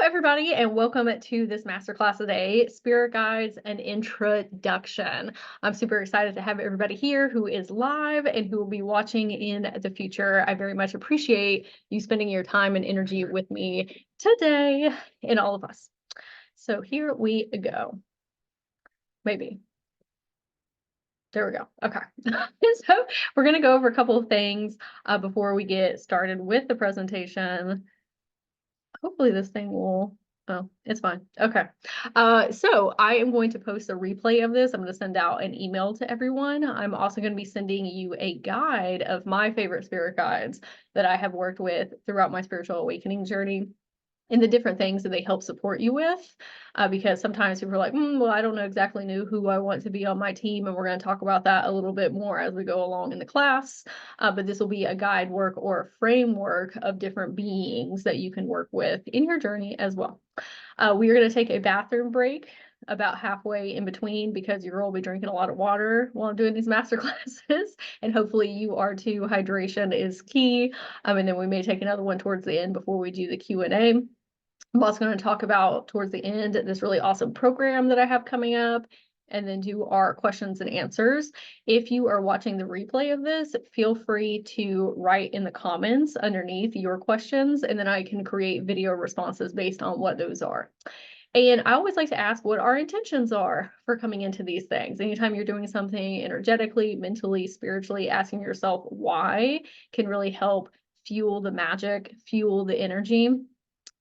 everybody, and welcome to this masterclass today, Spirit Guides and Introduction. I'm super excited to have everybody here who is live and who will be watching in the future. I very much appreciate you spending your time and energy with me today and all of us. So here we go. Maybe. There we go. Okay. So we're going to go over a couple of things before we get started with the presentation. Hopefully this thing will, oh, it's fine. Okay. So I am going to post a replay of this. I'm going to send out an email to everyone. I'm also going to be sending you a guide of my favorite spirit guides that I have worked with throughout my spiritual awakening journey, and the different things that they help support you with, because sometimes people are like, well, I don't know exactly who I want to be on my team, and we're going to talk about that a little bit more as we go along in the class, but this will be a guide work or a framework of different beings that you can work with in your journey as well. We are going to take a bathroom break about halfway in between, because your girl will be drinking a lot of water while I'm doing these master classes, and hopefully you are too. Hydration is key, and then we may take another one towards the end before we do the Q&A. I'm also going to talk about towards the end this really awesome program that I have coming up, and then do our questions and answers. If you are watching the replay of this, feel free to write in the comments underneath your questions, and then I can create video responses based on what those are. And I always like to ask what our intentions are for coming into these things. Anytime you're doing something energetically, mentally, spiritually, asking yourself why can really help fuel the magic, fuel the energy.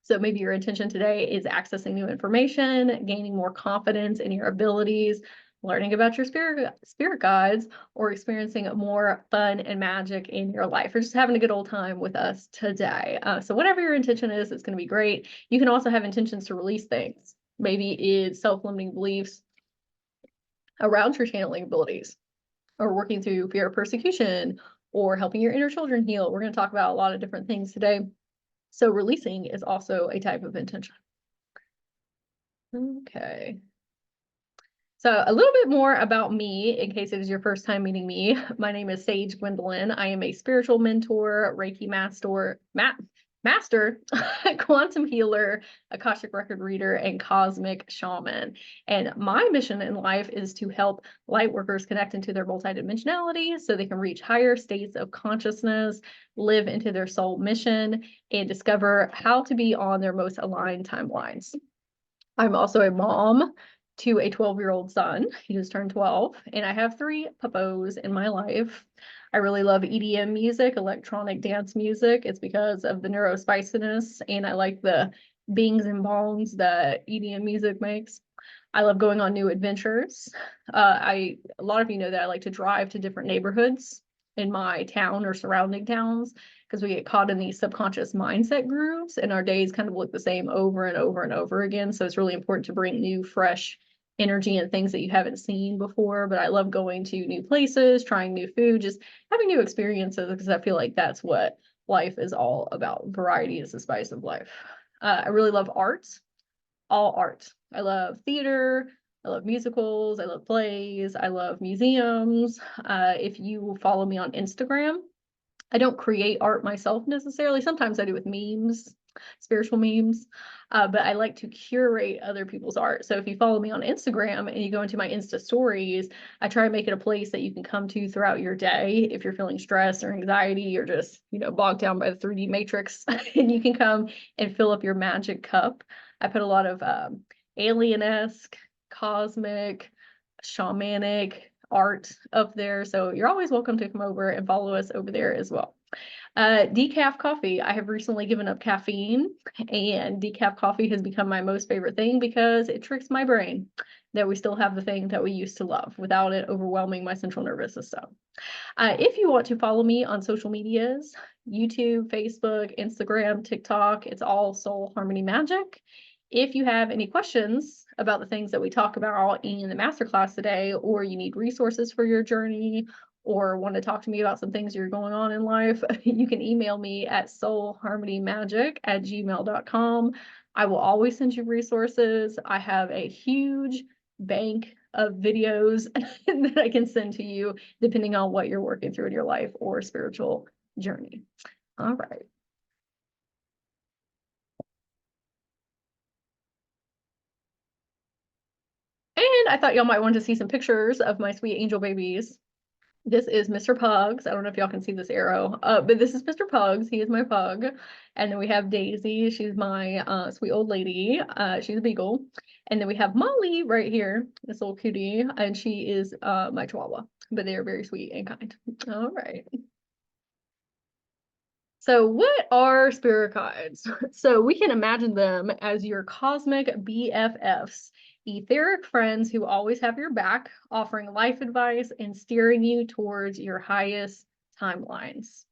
So maybe your intention today is accessing new information, gaining more confidence in your abilities, learning about your spirit guides, or experiencing more fun and magic in your life, or just having a good old time with us today. So whatever your intention is, it's going to be great. You can also have intentions to release things. Maybe it's self-limiting beliefs around your channeling abilities, or working through fear of persecution, or helping your inner children heal. We're going to talk about a lot of different things today. So releasing is also a type of intention. Okay. So a little bit more about me, in case it is your first time meeting me. My name is Sage Gwendolyn. I am a spiritual mentor, Reiki master, quantum healer, Akashic record reader, and cosmic shaman. And my mission in life is to help light workers connect into their multidimensionality so they can reach higher states of consciousness, live into their soul mission, and discover how to be on their most aligned timelines. I'm also a mom to a 12-year-old son. He just turned 12, and I have 3 puppos in my life. I really love EDM music, electronic dance music. It's because of the neurospiciness, and I like the bings and bongs that EDM music makes. I love going on new adventures. A lot of you know that I like to drive to different neighborhoods in my town or surrounding towns, because we get caught in these subconscious mindset grooves, and our days kind of look the same over and over and over again. So it's really important to bring new, fresh energy and things that you haven't seen before. But I love going to new places, trying new food, just having new experiences, because I feel like that's what life is all about. Variety is the spice of life. I really love art, all art. I love theater. I love musicals. I love plays. I love museums. If you follow me on Instagram, I don't create art myself necessarily. Sometimes I do with memes, spiritual memes, but I like to curate other people's art. So if you follow me on Instagram and you go into my Insta stories, I try to make it a place that you can come to throughout your day if you're feeling stress or anxiety, or just, bogged down by the 3D matrix, and you can come and fill up your magic cup. I put a lot of alien-esque, cosmic, shamanic art up there. So you're always welcome to come over and follow us over there as well. Decaf coffee. I have recently given up caffeine, and decaf coffee has become my most favorite thing because it tricks my brain that we still have the thing that we used to love without it overwhelming my central nervous system. If you want to follow me on social medias, YouTube, Facebook, Instagram, TikTok, it's all Soulharmonymagic. If you have any questions about the things that we talk about in the masterclass today, or you need resources for your journey, or want to talk to me about some things you're going on in life, you can email me at soulharmonymagic@gmail.com. I will always send you resources. I have a huge bank of videos that I can send to you depending on what you're working through in your life or spiritual journey. All right. I thought y'all might want to see some pictures of my sweet angel babies. This is Mr. Pugs. I don't know if y'all can see this arrow, but this is Mr. Pugs. He is my pug. And then we have Daisy. She's my sweet old lady. She's a beagle. And then we have Molly right here, this little cutie, and she is my chihuahua. But they are very sweet and kind. All right. So what are spirit guides? So we can imagine them as your cosmic BFFs, etheric friends who always have your back, offering life advice and steering you towards your highest timelines.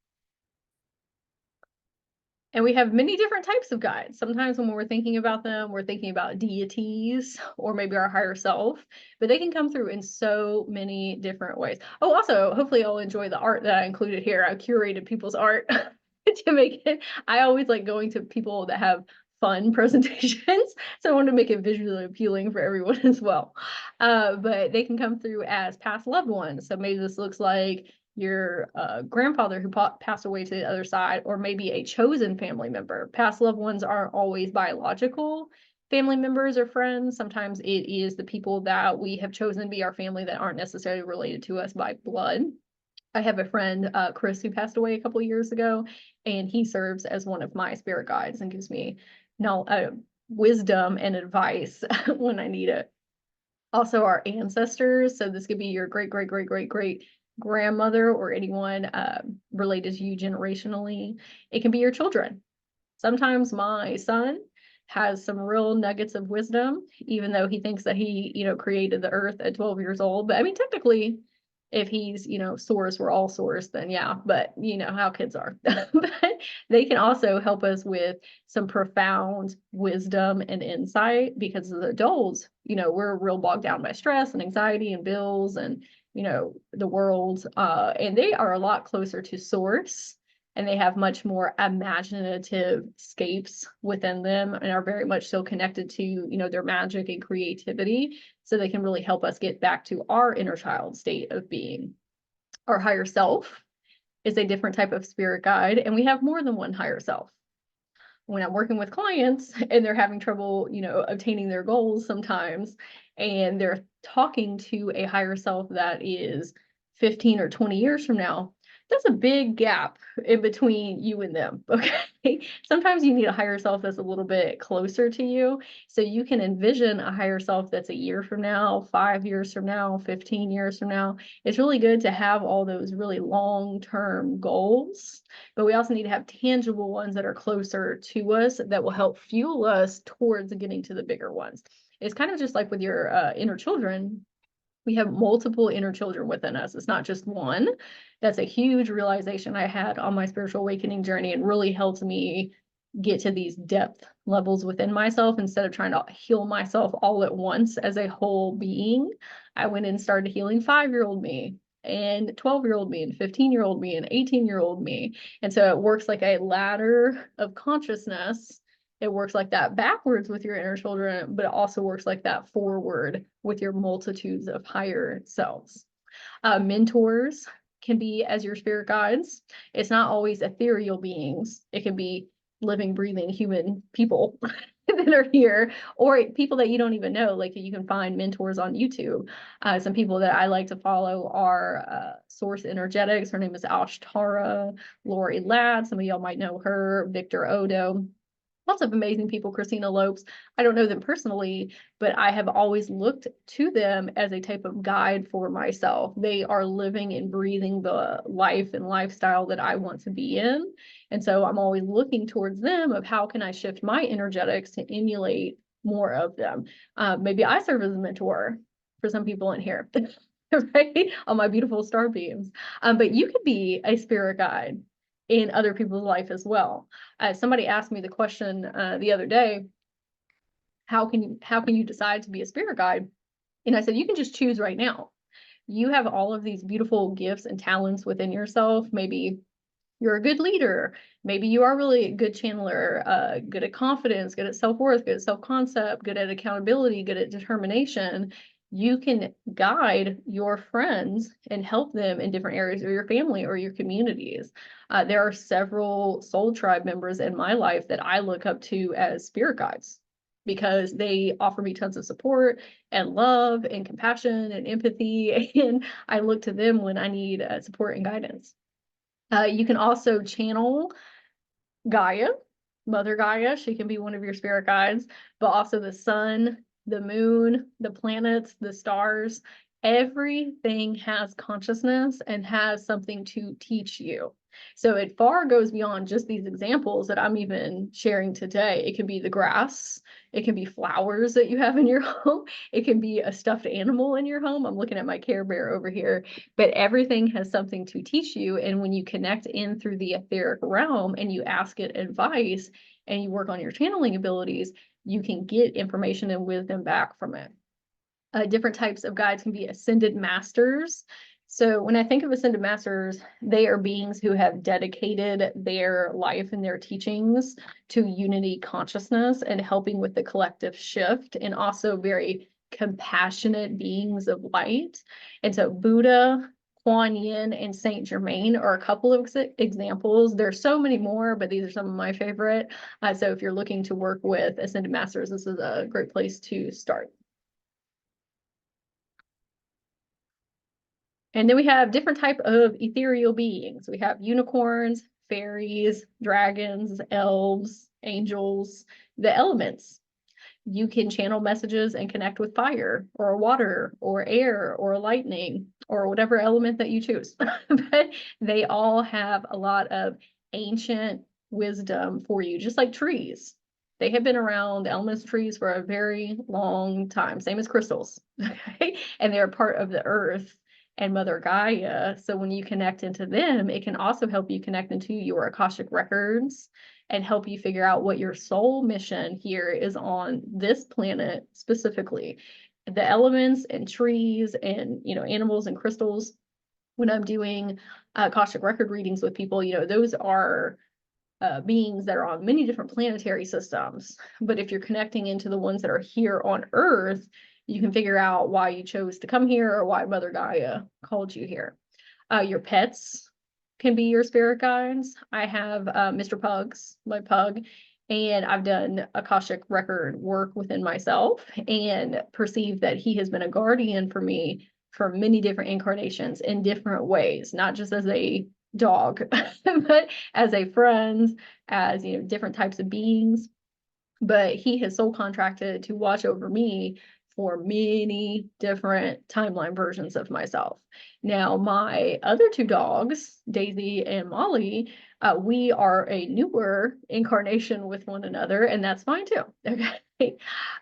And we have many different types of guides. Sometimes when we're thinking about them, we're thinking about deities or maybe our higher self, but they can come through in so many different ways. Oh, also, hopefully you'll enjoy the art that I included here. I curated people's art to make it. I always like going to people that have fun presentations, so I want to make it visually appealing for everyone as well. But they can come through as past loved ones. So maybe this looks like your grandfather who passed away to the other side, or maybe a chosen family member. Past loved ones aren't always biological family members or friends. Sometimes it is the people that we have chosen to be our family that aren't necessarily related to us by blood. I have a friend, Chris, who passed away a couple of years ago, and he serves as one of my spirit guides and gives me wisdom and advice when I need it. Also, our ancestors. So this could be your great, great, great, great, great grandmother or anyone related to you generationally. It can be your children. Sometimes my son has some real nuggets of wisdom, even though he thinks that he, created the earth at 12 years old. But I mean, technically, if he's, source, we're all source, then yeah, but you know how kids are. But they can also help us with some profound wisdom and insight, because as adults, we're real bogged down by stress and anxiety and bills and, the world. And they are a lot closer to source, and they have much more imaginative scapes within them and are very much so connected to, their magic and creativity. So they can really help us get back to our inner child state of being. Our higher self is a different type of spirit guide, and we have more than one higher self. When I'm working with clients and they're having trouble, obtaining their goals sometimes, and they're talking to a higher self that is 15 or 20 years from now, that's a big gap in between you and them, okay? Sometimes you need a higher self that's a little bit closer to you, so you can envision a higher self that's a year from now, 5 years from now, 15 years from now. It's really good to have all those really long-term goals, but we also need to have tangible ones that are closer to us that will help fuel us towards getting to the bigger ones. It's kind of just like with your inner children. We have multiple inner children within us. It's not just one. That's a huge realization I had on my spiritual awakening journey, and really helped me get to these depth levels within myself instead of trying to heal myself all at once as a whole being. I went and started healing 5-year-old me and 12-year-old me and 15-year-old me and 18-year-old me. And so it works like a ladder of consciousness. It works like that backwards with your inner children, but it also works like that forward with your multitudes of higher selves. Mentors can be as your spirit guides. It's not always ethereal beings. It can be living, breathing human people that are here, or people that you don't even know. Like, you can find mentors on YouTube. Some people that I like to follow are Source Energetics. Her name is Ashtara. Lori Ladd. Some of y'all might know her. Victor Odo. Lots of amazing people. Christina Lopes. I don't know them personally, but I have always looked to them as a type of guide for myself. They are living and breathing the life and lifestyle that I want to be in. And so I'm always looking towards them of how can I shift my energetics to emulate more of them. Maybe I serve as a mentor for some people in here, right? On my beautiful star beams. But you could be a spirit guide in other people's life as well. Somebody asked me the question the other day, how can you decide to be a spirit guide? And I said, you can just choose right now. You have all of these beautiful gifts and talents within yourself. Maybe you're a good leader. Maybe you are really a good channeler, good at confidence, good at self-worth, good at self-concept, good at accountability, good at determination. You can guide your friends and help them in different areas, or your family or your communities. There are several soul tribe members in my life that I look up to as spirit guides. because they offer me tons of support and love and compassion and empathy, and I look to them when I need support and guidance. You can also channel Gaia, Mother Gaia. She can be one of your spirit guides, but also the sun, the moon, the planets, the stars. Everything has consciousness and has something to teach you. So it far goes beyond just these examples that I'm even sharing today. It can be the grass, it can be flowers that you have in your home, it can be a stuffed animal in your home. I'm looking at my Care Bear over here, but everything has something to teach you. And when you connect in through the etheric realm and you ask it advice and you work on your channeling abilities, you can get information and wisdom back from it. Different types of guides can be ascended masters. So when I think of ascended masters, they are beings who have dedicated their life and their teachings to unity consciousness and helping with the collective shift, and also very compassionate beings of light. And so Buddha, Kuan Yin, and Saint Germain are a couple of examples. There's so many more, but these are some of my favorite. So if you're looking to work with ascended masters, this is a great place to start. And then we have different type of ethereal beings. We have unicorns, fairies, dragons, elves, angels, the elements. You can channel messages and connect with fire or water or air or lightning or whatever element that you choose. But they all have a lot of ancient wisdom for you, just like trees. They have been around, the elements of trees, for a very long time, same as crystals. Okay? And they're part of the earth and Mother Gaia. So when you connect into them, it can also help you connect into your Akashic records and help you figure out what your soul mission here is on this planet specifically. The elements and trees and, you know, animals and crystals, when I'm doing Akashic record readings with people, you know, those are beings that are on many different planetary systems. But if you're connecting into the ones that are here on Earth, you can figure out why you chose to come here or why Mother Gaia called you here. Your pets can be your spirit guides. I have Mr. Pugs, my pug, and I've done Akashic record work within myself and perceived that he has been a guardian for me for many different incarnations in different ways, not just as a dog, but as a friend, as, you know, different types of beings. But he has soul contracted to watch over me for many different timeline versions of myself. Now, my other two dogs, Daisy and Molly, we are a newer incarnation with one another, and that's fine too. Okay.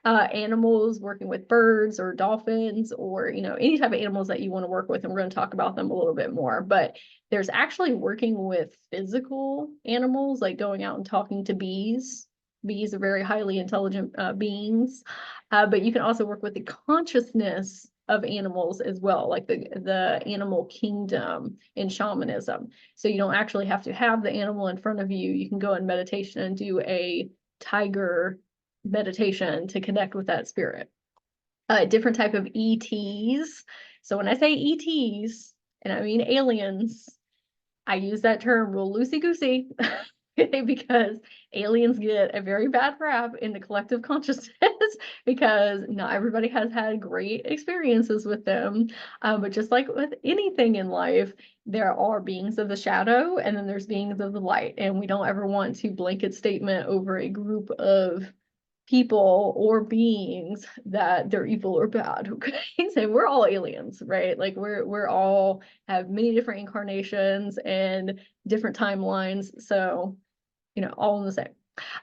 Animals, working with birds or dolphins, or, you know, any type of animals that you want to work with, and we're going to talk about them a little bit more. But there's actually working with physical animals, like going out and talking to bees. Bees are very highly intelligent beings, but you can also work with the consciousness of animals as well, like the animal kingdom in shamanism. So you don't actually have to have the animal in front of you. You can go in meditation and do a tiger meditation to connect with that spirit. Different type of ETs. So when I say ETs, and I mean aliens, I use that term real loosey-goosey because aliens get a very bad rap in the collective consciousness because not everybody has had great experiences with them. But just like with anything in life, there are beings of the shadow and then there's beings of the light. And we don't ever want to blanket statement over a group of people or beings that they're evil or bad. Okay. So we're all aliens, right? Like we're all have many different incarnations and different timelines. So, you know, all in the same.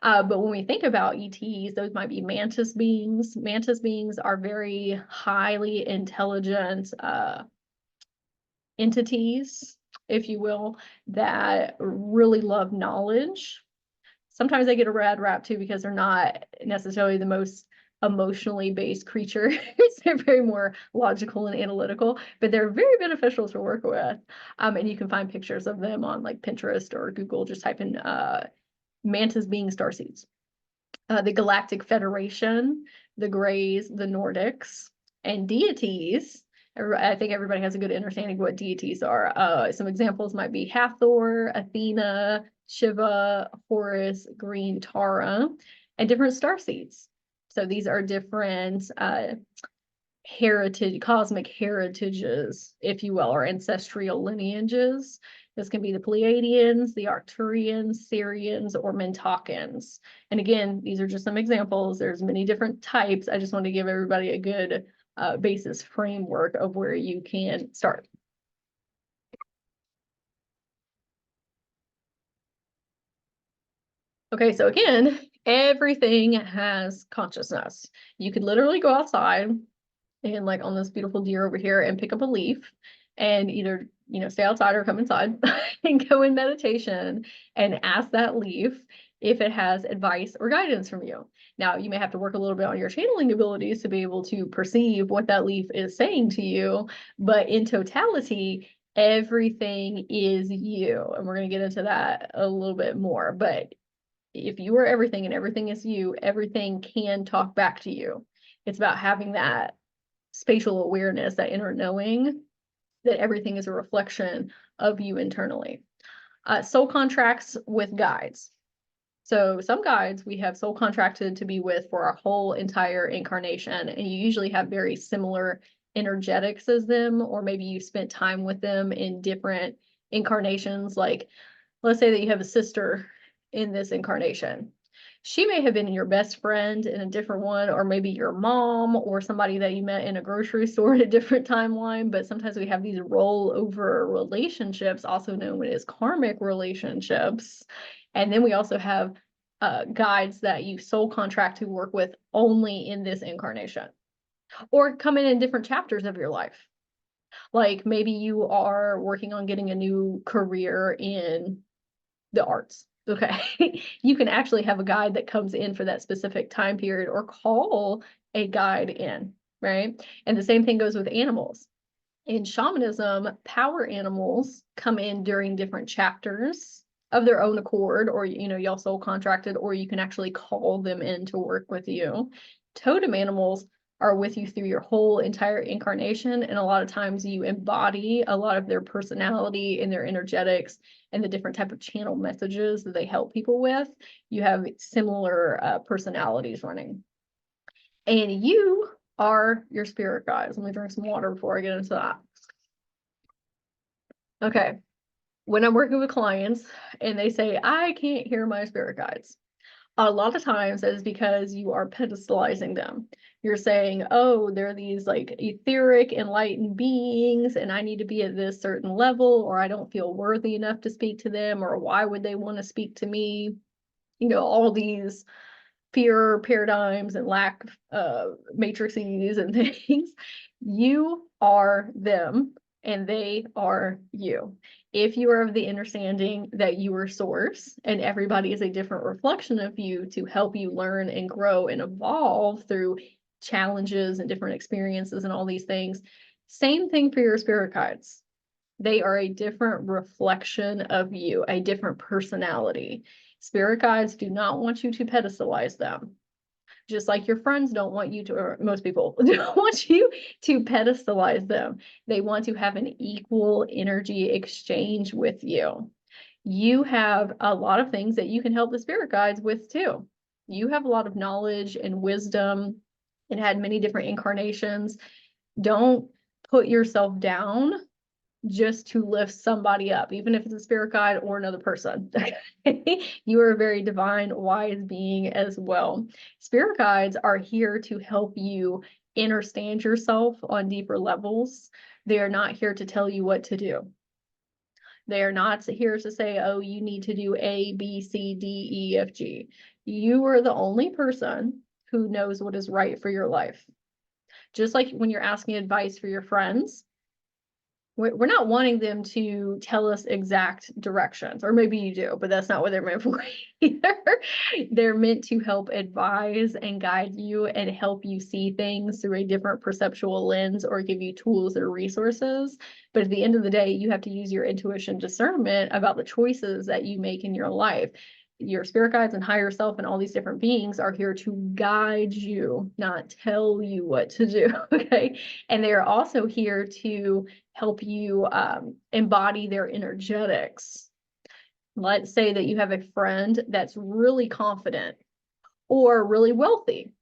But when we think about ETs, those might be mantis beings. Mantis beings are very highly intelligent entities, if you will, that really love knowledge. Sometimes they get a bad rap too because they're not necessarily the most emotionally based creatures. They're very more logical and analytical, but they're very beneficial to work with. And you can find pictures of them on like Pinterest or Google. Just type in mantis being starseeds. The Galactic Federation, the Greys, the Nordics, and deities. I think everybody has a good understanding of what deities are. Some examples might be Hathor, Athena, Shiva, Horus, Green Tara, and different starseeds. So these are different cosmic heritages, if you will, or ancestral lineages. This can be the Pleiadians, the Arcturians, Sirians, or Mintakans. And again, these are just some examples. There's many different types. I just want to give everybody a good basis framework of where you can start. Okay, so again, everything has consciousness. You could literally go outside and like on this beautiful deer over here and pick up a leaf and either, stay outside or come inside and go in meditation and ask that leaf if it has advice or guidance from you. Now, you may have to work a little bit on your channeling abilities to be able to perceive what that leaf is saying to you, but in totality, everything is you. And we're going to get into that a little bit more, but if you are everything and everything is you, everything can talk back to you. It's about having that spatial awareness, that inner knowing that everything is a reflection of you internally. Soul contracts with guides. So some guides we have soul contracted to be with for our whole entire incarnation, and you usually have very similar energetics as them, or maybe you spent time with them in different incarnations. Like, let's say that you have a sister in this incarnation. She may have been your best friend in a different one, or maybe your mom or somebody that you met in a grocery store in a different timeline. But sometimes we have these rollover relationships, also known as karmic relationships. And then we also have guides that you soul contract to work with only in this incarnation, or come in different chapters of your life. Like maybe you are working on getting a new career in the arts. Okay, you can actually have a guide that comes in for that specific time period, or call a guide in, right? And the same thing goes with animals. In shamanism, power animals come in during different chapters of their own accord, or y'all soul contracted, or you can actually call them in to work with you. Totem animals are with you through your whole entire incarnation, and a lot of times you embody a lot of their personality and their energetics and the different type of channel messages that they help people with. You have similar personalities running, and you are your spirit guides. Let me drink some water before I get into that. Okay, when I'm working with clients and they say, I can't hear my spirit guides, a lot of times that is because you are pedestalizing them. You're saying, oh, they're these like etheric, enlightened beings, and I need to be at this certain level, or I don't feel worthy enough to speak to them, or why would they want to speak to me? All these fear paradigms and lack matrices and things. You are them and they are you. If you are of the understanding that you are source and everybody is a different reflection of you to help you learn and grow and evolve through challenges and different experiences and all these things, same thing for your spirit guides. They are a different reflection of you, a different personality. Spirit guides do not want you to pedestalize them. Just like your friends don't want you to, or most people don't want you to pedestalize them. They want to have an equal energy exchange with you. You have a lot of things that you can help the spirit guides with too. You have a lot of knowledge and wisdom and had many different incarnations. Don't put yourself down just to lift somebody up, even if it's a spirit guide or another person. You are a very divine, wise being as well. Spirit guides are here to help you understand yourself on deeper levels. They are not here to tell you what to do. They are not here to say, oh, you need to do A, B, C, D, E, F, G. You are the only person who knows what is right for your life. Just like when you're asking advice for your friends, we're not wanting them to tell us exact directions, or maybe you do, but that's not what they're meant for either. They're meant to help advise and guide you and help you see things through a different perceptual lens, or give you tools or resources. But at the end of the day, you have to use your intuition discernment about the choices that you make in your life. Your spirit guides and higher self and all these different beings are here to guide you, not tell you what to do. Okay. And they are also here to help you embody their energetics. Let's say that you have a friend that's really confident or really wealthy.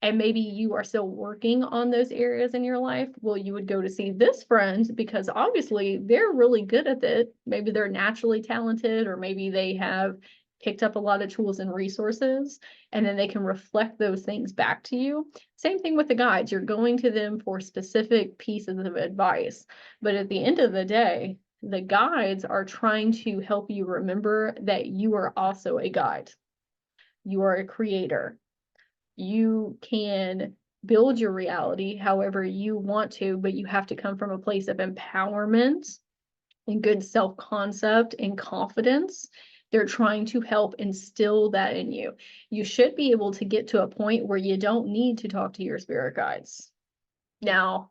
And maybe you are still working on those areas in your life. Well, you would go to see this friend because obviously they're really good at it. Maybe they're naturally talented, or maybe they have picked up a lot of tools and resources, and then they can reflect those things back to you. Same thing with the guides. You're going to them for specific pieces of advice. But at the end of the day, the guides are trying to help you remember that you are also a guide. You are a creator. You can build your reality however you want to, but you have to come from a place of empowerment and good self-concept and confidence. They're trying to help instill that in you. You should be able to get to a point where you don't need to talk to your spirit guides. Now,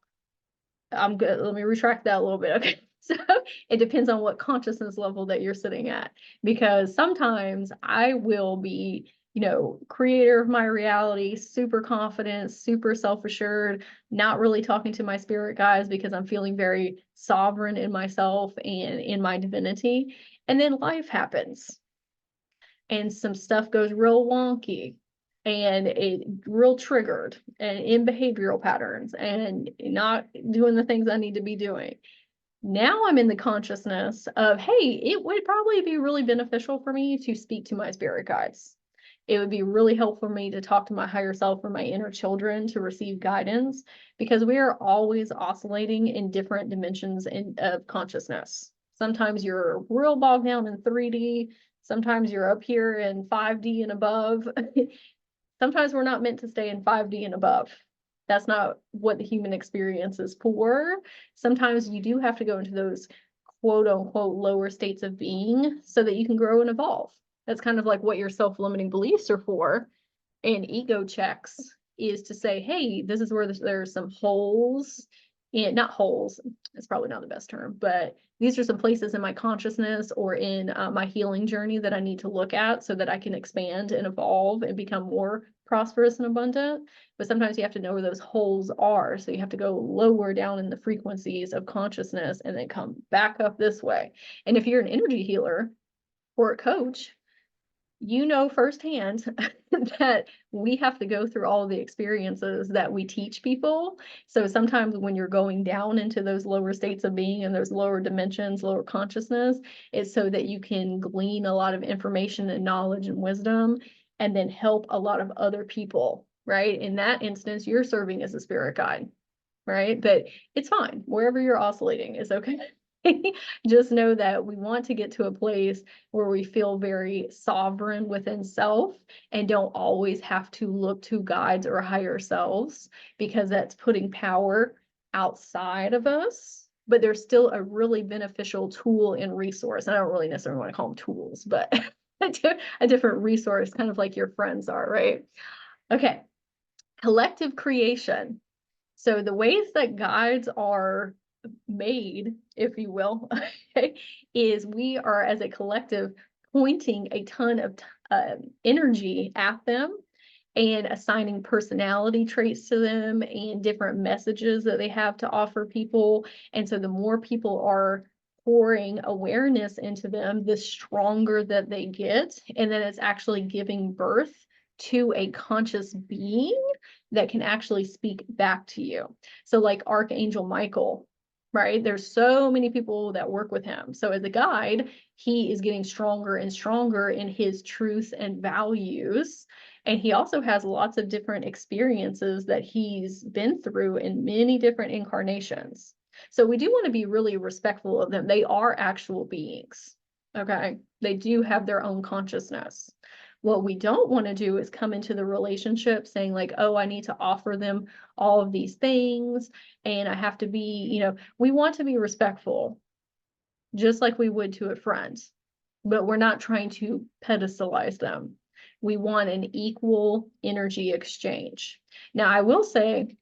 I'm good. Let me retract that a little bit. Okay. So it depends on what consciousness level that you're sitting at, because sometimes I will be, creator of my reality, super confident, super self-assured, not really talking to my spirit guides because I'm feeling very sovereign in myself and in my divinity. And then life happens and some stuff goes real wonky and it real triggered and in behavioral patterns and not doing the things I need to be doing. Now I'm in the consciousness of, hey, it would probably be really beneficial for me to speak to my spirit guides. It would be really helpful for me to talk to my higher self or my inner children to receive guidance, because we are always oscillating in different dimensions of consciousness. Sometimes you're real bogged down in 3D. Sometimes you're up here in 5D and above. Sometimes we're not meant to stay in 5D and above. That's not what the human experience is for. Sometimes you do have to go into those quote unquote lower states of being so that you can grow and evolve. That's kind of like what your self-limiting beliefs are for. And ego checks is to say, hey, this is where there's some holes in, not holes, it's probably not the best term, but these are some places in my consciousness or in my healing journey that I need to look at so that I can expand and evolve and become more prosperous and abundant. But sometimes you have to know where those holes are. So you have to go lower down in the frequencies of consciousness and then come back up this way. And if you're an energy healer or a coach, you know firsthand that we have to go through all the experiences that we teach people. So sometimes when you're going down into those lower states of being and those lower dimensions, lower consciousness, it's so that you can glean a lot of information and knowledge and wisdom and then help a lot of other people, right? In that instance, you're serving as a spirit guide, right? But it's fine. Wherever you're oscillating is okay. Just know that we want to get to a place where we feel very sovereign within self and don't always have to look to guides or higher selves, because that's putting power outside of us. But there's still a really beneficial tool and resource. I don't really necessarily want to call them tools, but a different resource, kind of like your friends are, right? Okay. Collective creation. So the ways that guides are made, if you will, is we are as a collective pointing a ton of energy at them and assigning personality traits to them and different messages that they have to offer people. And so the more people are pouring awareness into them, the stronger that they get. And then it's actually giving birth to a conscious being that can actually speak back to you. So like Archangel Michael, right? There's so many people that work with him. So as a guide, he is getting stronger and stronger in his truth and values. And he also has lots of different experiences that he's been through in many different incarnations. So we do want to be really respectful of them. They are actual beings, okay? They do have their own consciousness. What we don't want to do is come into the relationship saying like, oh, I need to offer them all of these things and I have to be, we want to be respectful, just like we would to a friend, but we're not trying to pedestalize them. We want an equal energy exchange. Now, I will say,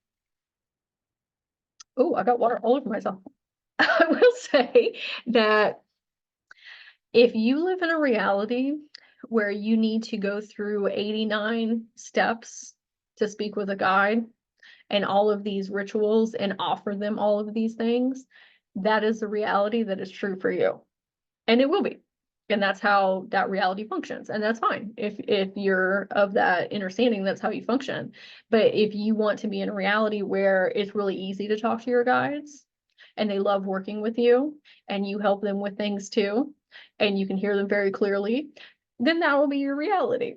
oh, I got water all over myself. I will say that if you live in a reality where you need to go through 89 steps to speak with a guide and all of these rituals and offer them all of these things, that is a reality that is true for you. And it will be. And that's how that reality functions. And that's fine. If you're of that understanding, that's how you function. But if you want to be in a reality where it's really easy to talk to your guides and they love working with you and you help them with things too, and you can hear them very clearly, then that will be your reality.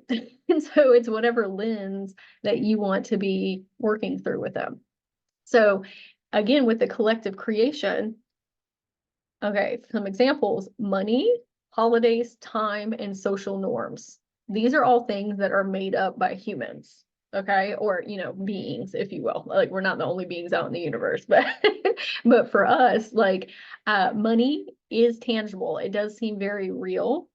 And so it's whatever lens that you want to be working through with them. So again, with the collective creation, okay, some examples: money, holidays, time, and social norms. These are all things that are made up by humans, okay? Or, beings, if you will. Like, we're not the only beings out in the universe, but but for us, like, money is tangible. It does seem very real,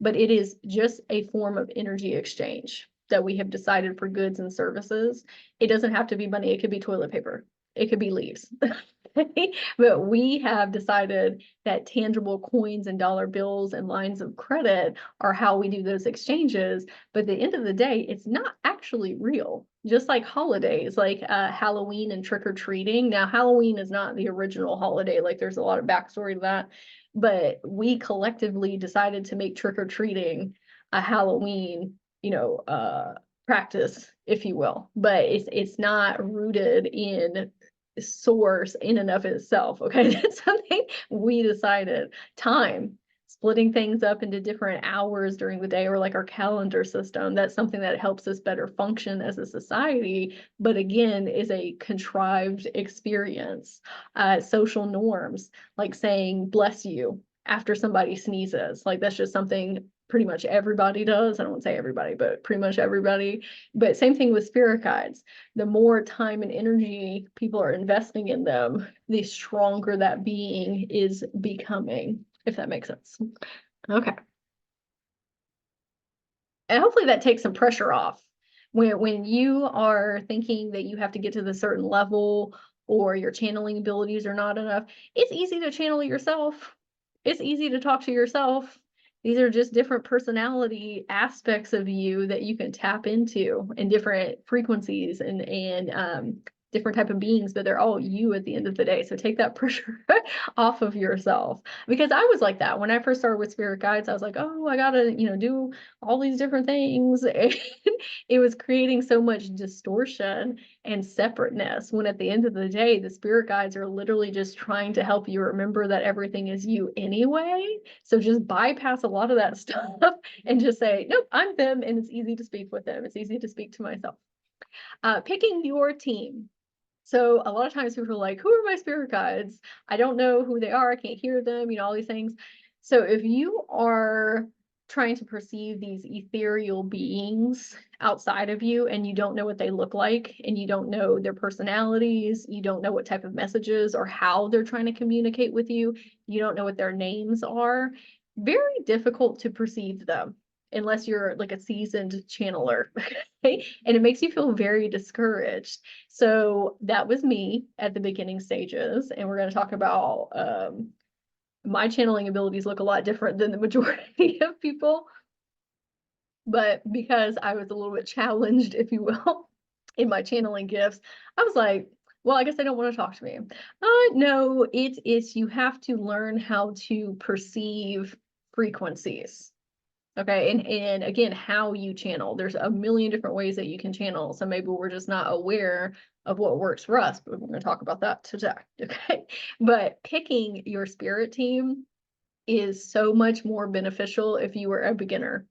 but it is just a form of energy exchange that we have decided for goods and services. It doesn't have to be money. It could be toilet paper. It could be leaves. But we have decided that tangible coins and dollar bills and lines of credit are how we do those exchanges. But at the end of the day, it's not actually real. Just like holidays, like Halloween and trick-or-treating. Now, Halloween is not the original holiday. Like, there's a lot of backstory to that. But we collectively decided to make trick-or-treating a Halloween, practice, if you will. But it's not rooted in source in and of itself. Okay, that's something we decided. Time, splitting things up into different hours during the day, or like our calendar system, that's something that helps us better function as a society, but again is a contrived experience. Social norms, like saying bless you after somebody sneezes, like that's just something pretty much everybody does. I don't want to say everybody, but pretty much everybody. But same thing with spirit guides. The more time and energy people are investing in them, the stronger that being is becoming, if that makes sense. Okay. And hopefully that takes some pressure off. When you are thinking that you have to get to the certain level or your channeling abilities are not enough, it's easy to channel yourself. It's easy to talk to yourself. These are just different personality aspects of you that you can tap into, and different frequencies and different type of beings, but they're all you at the end of the day. So take that pressure off of yourself. Because I was like that when I first started with spirit guides. I was like, oh, I gotta, do all these different things. And it was creating so much distortion and separateness, when at the end of the day, the spirit guides are literally just trying to help you remember that everything is you anyway. So just bypass a lot of that stuff and just say, nope, I'm them, and it's easy to speak with them. It's easy to speak to myself. Picking your team. So a lot of times people are like, who are my spirit guides? I don't know who they are. I can't hear them, all these things. So if you are trying to perceive these ethereal beings outside of you and you don't know what they look like, and you don't know their personalities, you don't know what type of messages or how they're trying to communicate with you, you don't know what their names are, very difficult to perceive them unless you're like a seasoned channeler. Okay? And it makes you feel very discouraged. So that was me at the beginning stages. And we're going to talk about my channeling abilities look a lot different than the majority of people. But because I was a little bit challenged, if you will, in my channeling gifts, I was like, well, I guess they don't want to talk to me. No, it's you have to learn how to perceive frequencies. Okay, and again, how you channel. There's a million different ways that you can channel. So maybe we're just not aware of what works for us, but we're going to talk about that today. Okay, but picking your spirit team is so much more beneficial if you are a beginner.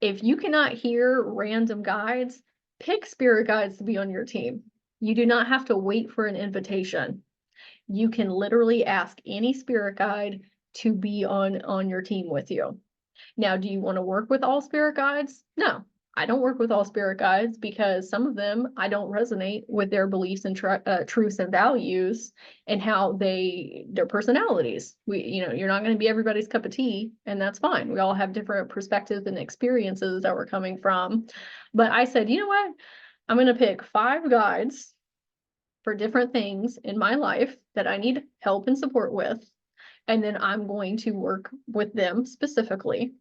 If you cannot hear random guides, pick spirit guides to be on your team. You do not have to wait for an invitation. You can literally ask any spirit guide to be on your team with you. Now, do you want to work with all spirit guides? No, I don't work with all spirit guides, because some of them, I don't resonate with their beliefs and truths and values and how their personalities. You're not going to be everybody's cup of tea, and that's fine. We all have different perspectives and experiences that we're coming from. But I said, you know what? I'm going to pick 5 guides for different things in my life that I need help and support with. And then I'm going to work with them specifically.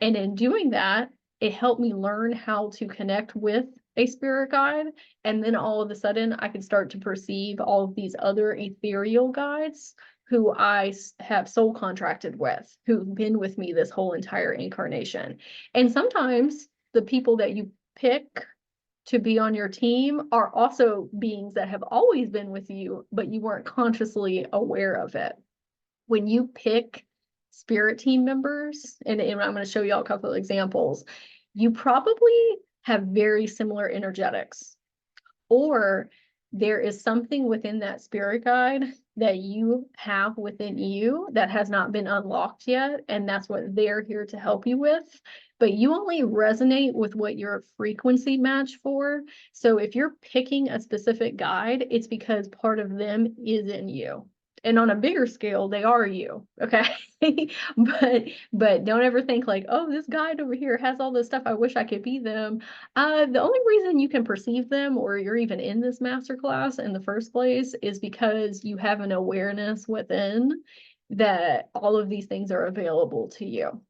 And in doing that, it helped me learn how to connect with a spirit guide. And then all of a sudden, I could start to perceive all of these other ethereal guides who I have soul contracted with, who've been with me this whole entire incarnation. And sometimes the people that you pick to be on your team are also beings that have always been with you, but you weren't consciously aware of it. When you pick spirit team members, and I'm going to show you all a couple of examples, you probably have very similar energetics, or there is something within that spirit guide that you have within you that has not been unlocked yet, and that's what they're here to help you with. But you only resonate with what your frequency match for. So if you're picking a specific guide, it's because part of them is in you. And on a bigger scale, they are you, okay? but don't ever think like, oh, this guide over here has all this stuff, I wish I could be them. The only reason you can perceive them, or you're even in this masterclass in the first place, is because you have an awareness within that all of these things are available to you.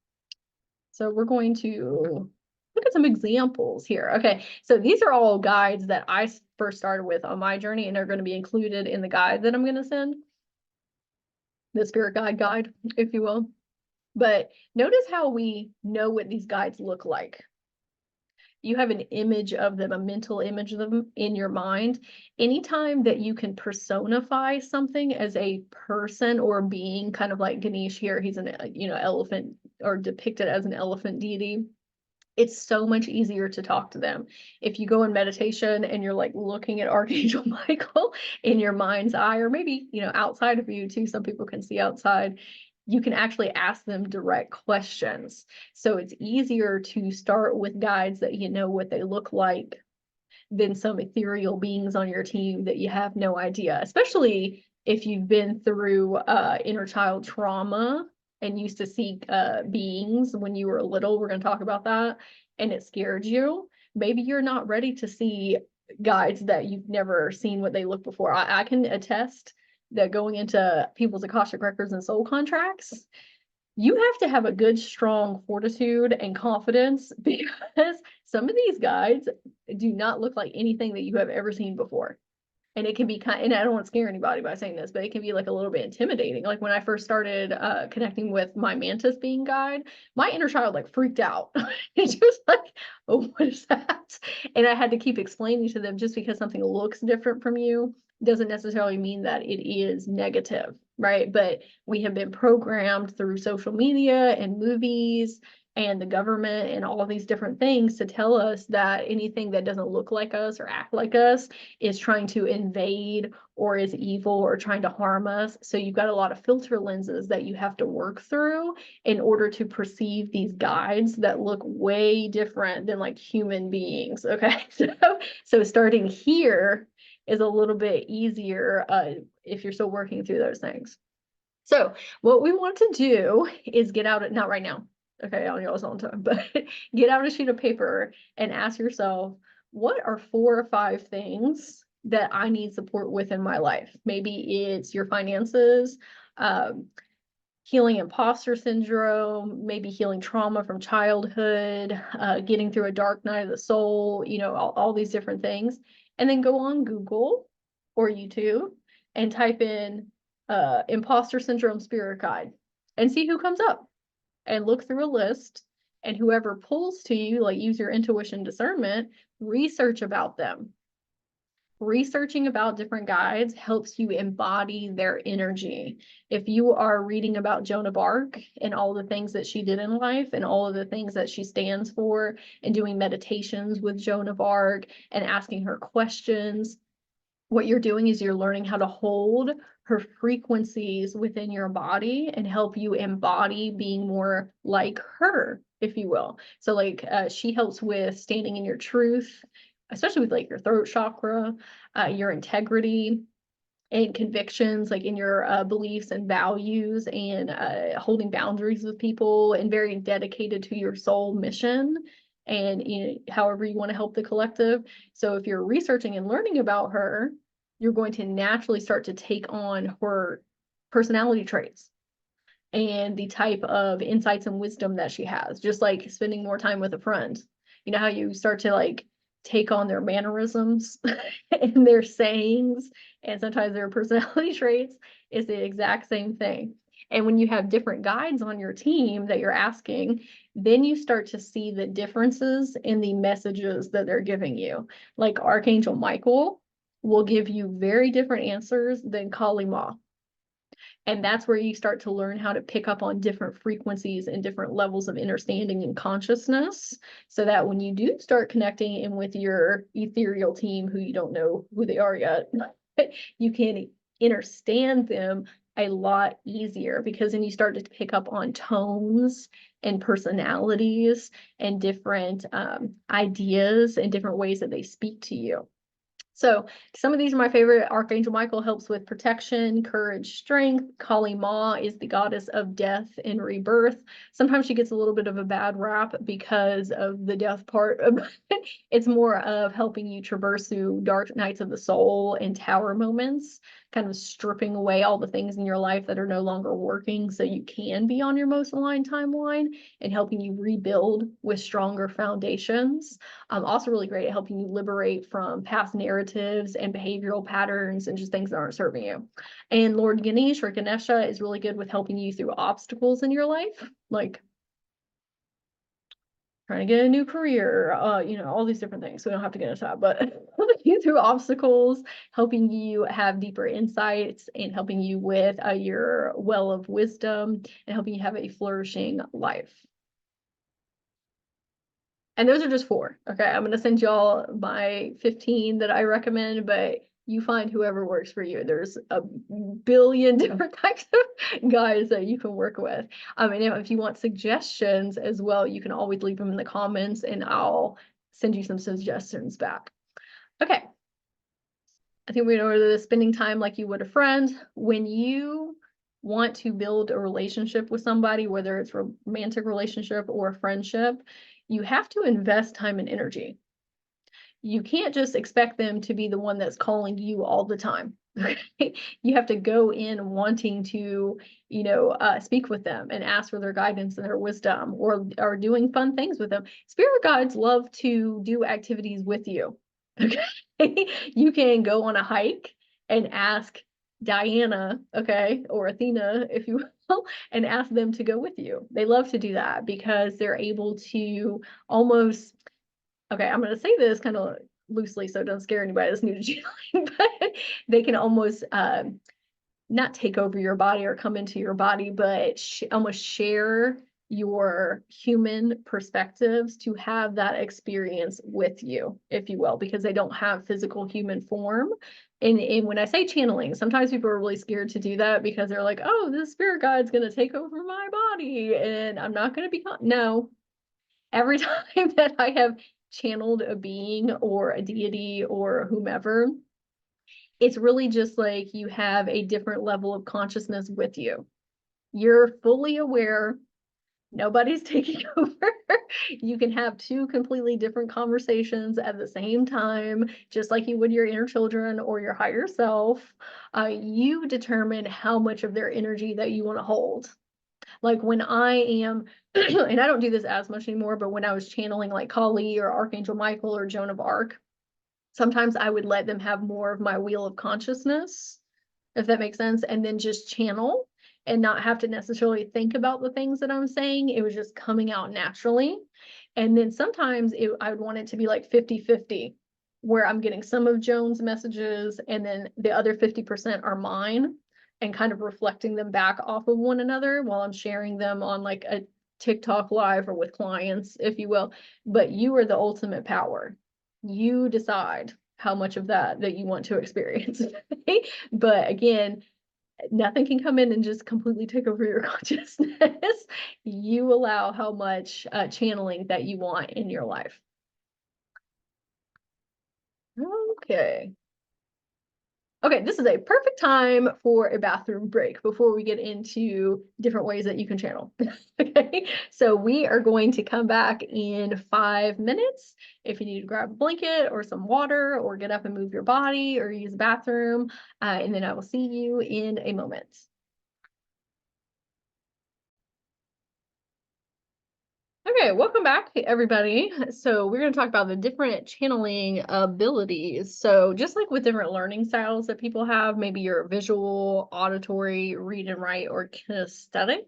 So we're going to look at some examples here. Okay, so these are all guides that I first started with on my journey, and they're going to be included in the guide that I'm going to send. The spirit guide, if you will. But notice how we know what these guides look like. You have an image of them, a mental image of them in your mind. Anytime that you can personify something as a person or being, kind of like Ganesh here, he's an elephant, or depicted as an elephant deity, it's so much easier to talk to them. If you go in meditation and you're like looking at Archangel Michael in your mind's eye, or maybe, outside of you too, some people can see outside, you can actually ask them direct questions. So it's easier to start with guides that you know what they look like than some ethereal beings on your team that you have no idea, especially if you've been through inner child trauma and used to seek beings when you were little. We're going to talk about that, and it scared you. Maybe you're not ready to see guides that you've never seen what they look before. I can attest that going into people's Akashic records and soul contracts, you have to have a good, strong fortitude and confidence, because some of these guides do not look like anything that you have ever seen before. And it can be and I don't want to scare anybody by saying this, but it can be like a little bit intimidating. Like when I first started connecting with my mantis being guide, my inner child like freaked out. It's just like, oh, what is that? And I had to keep explaining to them, just because something looks different from you doesn't necessarily mean that it is negative, right? But we have been programmed through social media and movies and the government and all of these different things to tell us that anything that doesn't look like us or act like us is trying to invade or is evil or trying to harm us. So you've got a lot of filter lenses that you have to work through in order to perceive these guides that look way different than like human beings. Okay, so starting here is a little bit easier if you're still working through those things. So what we want to do is get out, not right now, okay, I don't know what's on time, but get out a sheet of paper and ask yourself, what are 4 or 5 things that I need support with in my life? Maybe it's your finances, healing imposter syndrome, maybe healing trauma from childhood, getting through a dark night of the soul, all these different things. And then go on Google or YouTube and type in imposter syndrome spirit guide and see who comes up, and look through a list, and whoever pulls to you, like use your intuition discernment, research about them. Researching about different guides helps you embody their energy. If you are reading about Joan of Arc and all the things that she did in life and all of the things that she stands for, and doing meditations with Joan of Arc and asking her questions, what you're doing is you're learning how to hold her frequencies within your body and help you embody being more like her, if you will. So like she helps with standing in your truth, especially with like your throat chakra, your integrity and convictions, like in your beliefs and values, and holding boundaries with people, and very dedicated to your soul mission, and however you want to help the collective. So if you're researching and learning about her, you're going to naturally start to take on her personality traits and the type of insights and wisdom that she has, just like spending more time with a friend. You know how you start to like take on their mannerisms and their sayings, and sometimes their personality traits, is the exact same thing. And when you have different guides on your team that you're asking, then you start to see the differences in the messages that they're giving you. Like Archangel Michael will give you very different answers than Kali Ma. And that's where you start to learn how to pick up on different frequencies and different levels of understanding and consciousness, so that when you do start connecting in with your ethereal team, who you don't know who they are yet, you can understand them a lot easier, because then you start to pick up on tones and personalities and different ideas and different ways that they speak to you. So some of these are my favorite. Archangel Michael helps with protection, courage, strength. Kali Ma is the goddess of death and rebirth. Sometimes she gets a little bit of a bad rap because of the death part. It's more of helping you traverse through dark nights of the soul and tower moments, kind of stripping away all the things in your life that are no longer working so you can be on your most aligned timeline, and helping you rebuild with stronger foundations. Also really great at helping you liberate from past narratives and behavioral patterns and just things that aren't serving you. And Lord Ganesh or Ganesha is really good with helping you through obstacles in your life, like trying to get a new career, all these different things. So we don't have to get into that, but helping you through obstacles, helping you have deeper insights, and helping you with your well of wisdom, and helping you have a flourishing life. And those are just 4. Okay, I'm going to send y'all my 15 that I recommend, but you find whoever works for you. There's a billion different types of guys that you can work with. And if you want suggestions as well, you can always leave them in the comments and I'll send you some suggestions back. Okay. I think we know the spending time like you would a friend. When you want to build a relationship with somebody, whether it's a romantic relationship or a friendship, you have to invest time and energy. You can't just expect them to be the one that's calling you all the time. You have to go in wanting to, speak with them and ask for their guidance and their wisdom, or doing fun things with them. Spirit guides love to do activities with you. Okay, you can go on a hike and ask Diana, or Athena, if you will, and ask them to go with you. They love to do that because they're able to almost, I'm going to say this kind of loosely so don't scare anybody that's new to channeling, but they can almost not take over your body or come into your body, but almost share your human perspectives to have that experience with you, if you will, because they don't have physical human form. And when I say channeling, sometimes people are really scared to do that because they're like, oh, this spirit guide's going to take over my body and I'm not going to be, no. Every time that I have channeled a being or a deity or whomever, it's really just like you have a different level of consciousness with you. You're fully aware. Nobody's taking over. You can have 2 completely different conversations at the same time, just like you would your inner children or your higher self. You determine how much of their energy that you want to hold. Like when I am, and I don't do this as much anymore, but when I was channeling like Kali or Archangel Michael or Joan of Arc, sometimes I would let them have more of my wheel of consciousness, if that makes sense, and then just channel and not have to necessarily think about the things that I'm saying. It was just coming out naturally. And then sometimes I would want it to be like 50-50, where I'm getting some of Joan's messages and then the other 50% are mine, and kind of reflecting them back off of one another while I'm sharing them on like a TikTok live or with clients, if you will. But you are the ultimate power. You decide how much of that you want to experience. But again, nothing can come in and just completely take over your consciousness. You allow how much channeling that you want in your life. Okay. Okay, this is a perfect time for a bathroom break before we get into different ways that you can channel. Okay, so we are going to come back in 5 minutes. If you need to grab a blanket or some water or get up and move your body or use the bathroom, and then I will see you in a moment. Okay, Okay, welcome back, everybody. So we're going to talk about the different channeling abilities. So just like with different learning styles that people have, maybe you're visual, auditory, read and write, or kinesthetic.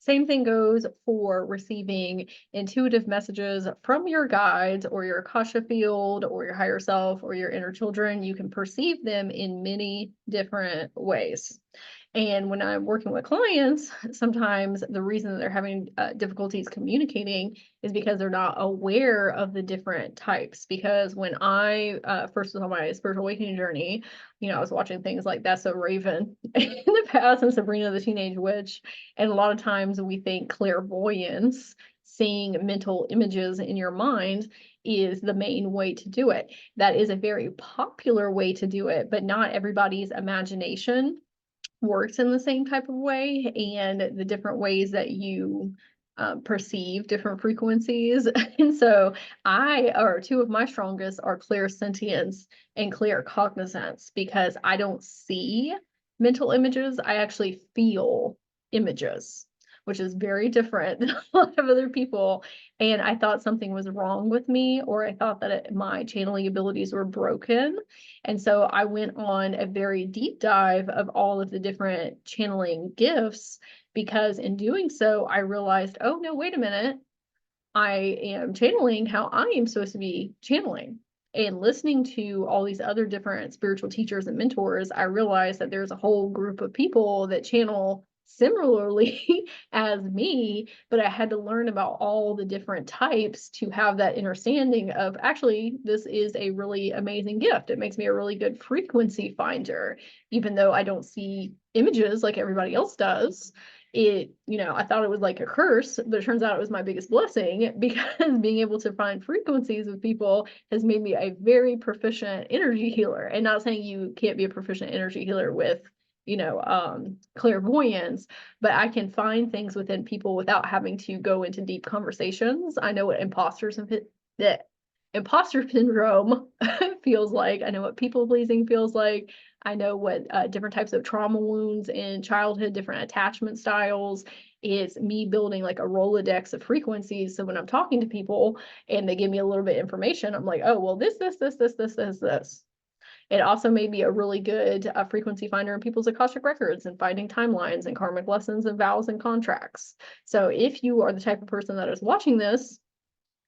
Same thing goes for receiving intuitive messages from your guides or your Akasha field or your higher self or your inner children. You can perceive them in many different ways. And when I'm working with clients, sometimes the reason that they're having difficulties communicating is because they're not aware of the different types. Because when I first was on my spiritual awakening journey, I was watching things like That's So Raven in the past and Sabrina the Teenage Witch. And a lot of times we think clairvoyance, seeing mental images in your mind, is the main way to do it. That is a very popular way to do it, but not everybody's imagination works in the same type of way, and the different ways that you perceive different frequencies. And so two of my strongest are clairsentience and claircognizance, because I don't see mental images, I actually feel images, which is very different than a lot of other people. And I thought something was wrong with me, or I thought that my channeling abilities were broken. And so I went on a very deep dive of all of the different channeling gifts, because in doing so, I realized, oh no, wait a minute. I am channeling how I am supposed to be channeling. And listening to all these other different spiritual teachers and mentors, I realized that there's a whole group of people that channel similarly as me, but I had to learn about all the different types to have that understanding of, actually, this is a really amazing gift. It makes me a really good frequency finder, even though I don't see images like everybody else does. I thought it was like a curse, but it turns out it was my biggest blessing, because being able to find frequencies with people has made me a very proficient energy healer. And not saying you can't be a proficient energy healer with clairvoyance, but I can find things within people without having to go into deep conversations. I know what imposter syndrome feels like. I know what people pleasing feels like. I know what different types of trauma wounds in childhood, different attachment styles. It's me building like a Rolodex of frequencies. So when I'm talking to people and they give me a little bit of information, I'm like, oh, well, this. It also may be a really good frequency finder in people's Akashic records and finding timelines and karmic lessons and vows and contracts. So if you are the type of person that is watching this,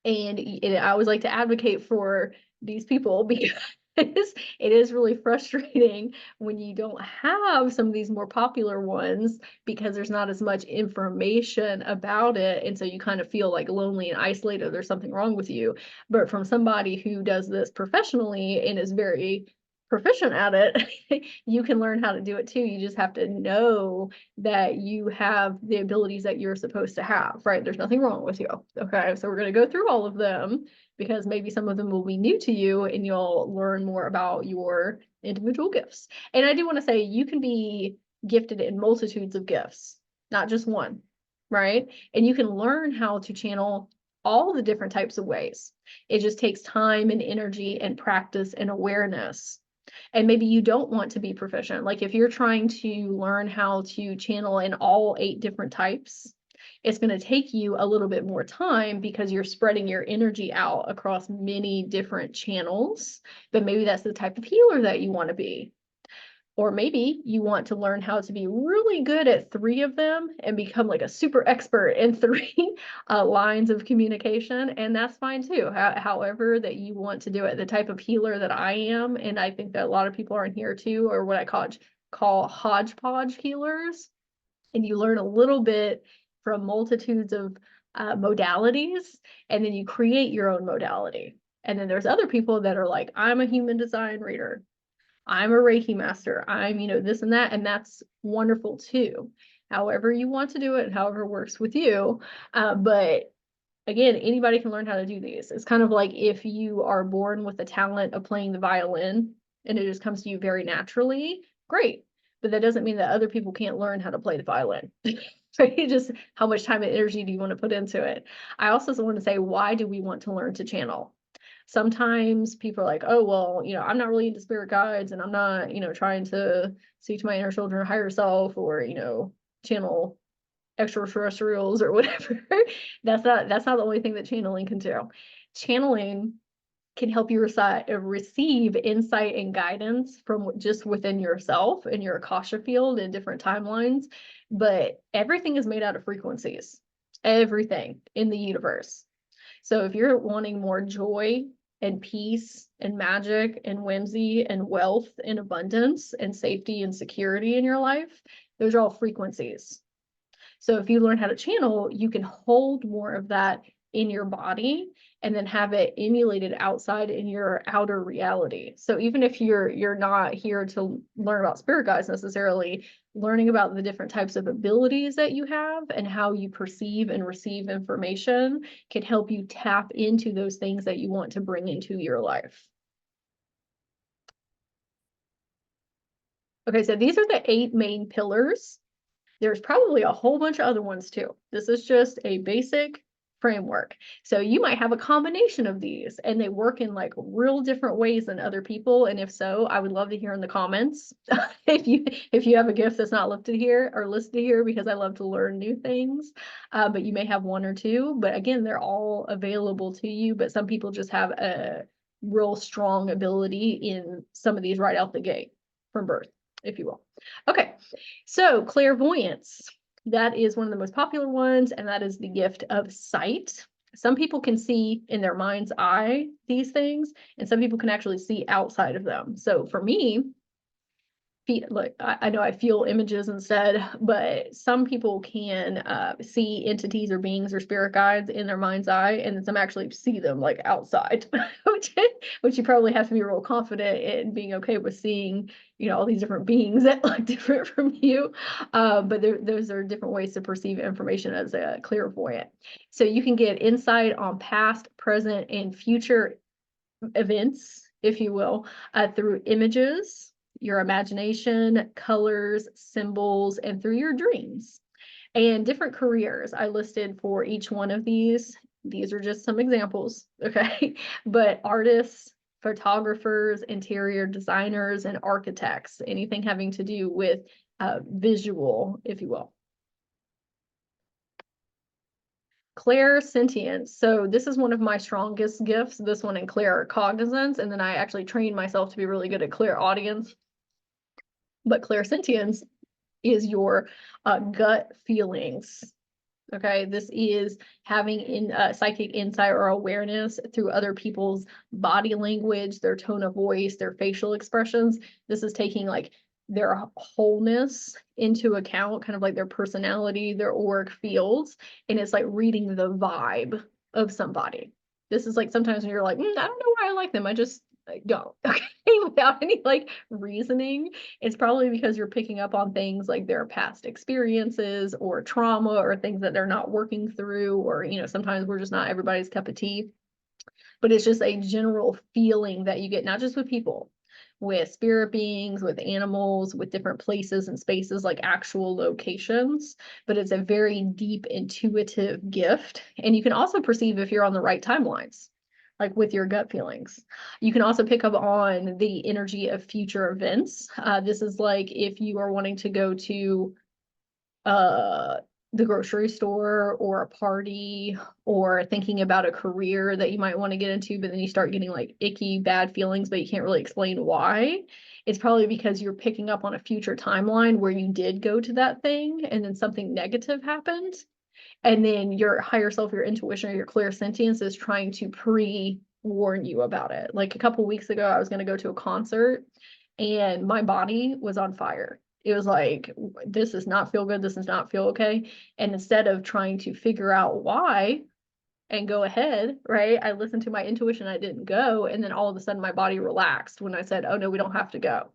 and I always like to advocate for these people, because it is really frustrating when you don't have some of these more popular ones, because there's not as much information about it. And so you kind of feel like lonely and isolated. There's something wrong with you. But from somebody who does this professionally and is very proficient at it, you can learn how to do it too. You just have to know that you have the abilities that you're supposed to have, right? There's nothing wrong with you. Okay, so we're going to go through all of them, because maybe some of them will be new to you and you'll learn more about your individual gifts. And I do want to say, you can be gifted in multitudes of gifts, not just one, right? And you can learn how to channel all the different types of ways. It just takes time and energy and practice and awareness. And maybe you don't want to be proficient. Like if you're trying to learn how to channel in all 8 different types, it's going to take you a little bit more time, because you're spreading your energy out across many different channels. But maybe that's the type of healer that you want to be. Or maybe you want to learn how to be really good at 3 of them and become like a super expert in 3 lines of communication, and that's fine too. However that you want to do it. The type of healer that I am, and I think that a lot of people are in here too, are what I call hodgepodge healers. And you learn a little bit from multitudes of modalities, and then you create your own modality. And then there's other people that are like, I'm a human design reader, I'm a Reiki master, I'm, this and that, and that's wonderful too. However you want to do it, however works with you. But again, anybody can learn how to do these. It's kind of like if you are born with the talent of playing the violin and it just comes to you very naturally, great. But that doesn't mean that other people can't learn how to play the violin. Right? Just how much time and energy do you want to put into it? I also want to say, why do we want to learn to channel? Sometimes people are like, oh, well, I'm not really into spirit guides, and I'm not, trying to speak to my inner children or higher self, or, channel extraterrestrials or whatever. That's not the only thing that channeling can do. Channeling can help you receive insight and guidance from just within yourself and your Akasha field in different timelines. But everything is made out of frequencies, everything in the universe. So if you're wanting more joy and peace and magic and whimsy and wealth and abundance and safety and security in your life, those are all frequencies. So if you learn how to channel, you can hold more of that in your body and then have it emulated outside in your outer reality. So even if you're not here to learn about spirit guides necessarily, learning about the different types of abilities that you have and how you perceive and receive information can help you tap into those things that you want to bring into your life. Okay, so these are the 8 main pillars. There's probably a whole bunch of other ones too. This is just a basic framework. So you might have a combination of these and they work in like real different ways than other people. And if so, I would love to hear in the comments if you have a gift that's not listed here, because I love to learn new things. But you may have 1 or 2, but again, they're all available to you. But some people just have a real strong ability in some of these right out the gate from birth, if you will. Okay, so clairvoyance, that is one of the most popular ones, and that is the gift of sight. Some people can see in their mind's eye these things, and some people can actually see outside of them. So for me, like I know I feel images instead, but some people can see entities or beings or spirit guides in their mind's eye, and then some actually see them like outside, which you probably have to be real confident in being okay with seeing, all these different beings that look different from you. But those are different ways to perceive information as a clairvoyant. So you can get insight on past, present, and future events, if you will, through images, your imagination, colors, symbols, and through your dreams. And different careers I listed for each one of these. These are just some examples, okay? But artists, photographers, interior designers, and architects, anything having to do with visual, if you will. Clairsentience. So this is one of my strongest gifts, this one in claircognizance, and then I actually trained myself to be really good at clairaudience. But clairsentience is your gut feelings. Okay, this is having psychic insight or awareness through other people's body language, their tone of voice, their facial expressions. This is taking like their wholeness into account, kind of like their personality, their auric fields, and it's like reading the vibe of somebody. This is like sometimes when you're like, I don't know why I like them, I just don't. Okay, without any like reasoning. It's probably because you're picking up on things like their past experiences or trauma or things that they're not working through, or sometimes we're just not everybody's cup of tea. But it's just a general feeling that you get, not just with people, with spirit beings, with animals, with different places and spaces, like actual locations. But it's a very deep intuitive gift, and you can also perceive if you're on the right timelines, like with your gut feelings. You can also pick up on the energy of future events. This is like if you are wanting to go to the grocery store or a party, or thinking about a career that you might want to get into, but then you start getting like icky, bad feelings, but you can't really explain why. It's probably because you're picking up on a future timeline where you did go to that thing and then something negative happened. And then your higher self, your intuition, or your clairsentience is trying to pre-warn you about it. Like a couple weeks ago, I was going to go to a concert and my body was on fire. It was like, this does not feel good. This does not feel okay. And instead of trying to figure out why and go ahead, right, I listened to my intuition. I didn't go. And then all of a sudden my body relaxed when I said, oh no, we don't have to go.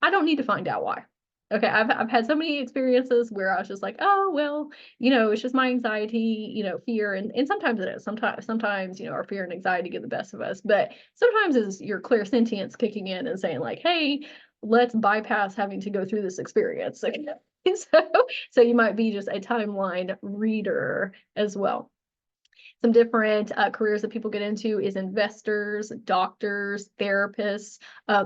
I don't need to find out why. Okay, I've had so many experiences where I was just like, oh, well, it's just my anxiety, fear. And sometimes it is. Sometimes, our fear and anxiety get the best of us. But sometimes it's your clairsentience kicking in and saying like, hey, let's bypass having to go through this experience. So you might be just a timeline reader as well. Some different careers that people get into is investors, doctors, therapists,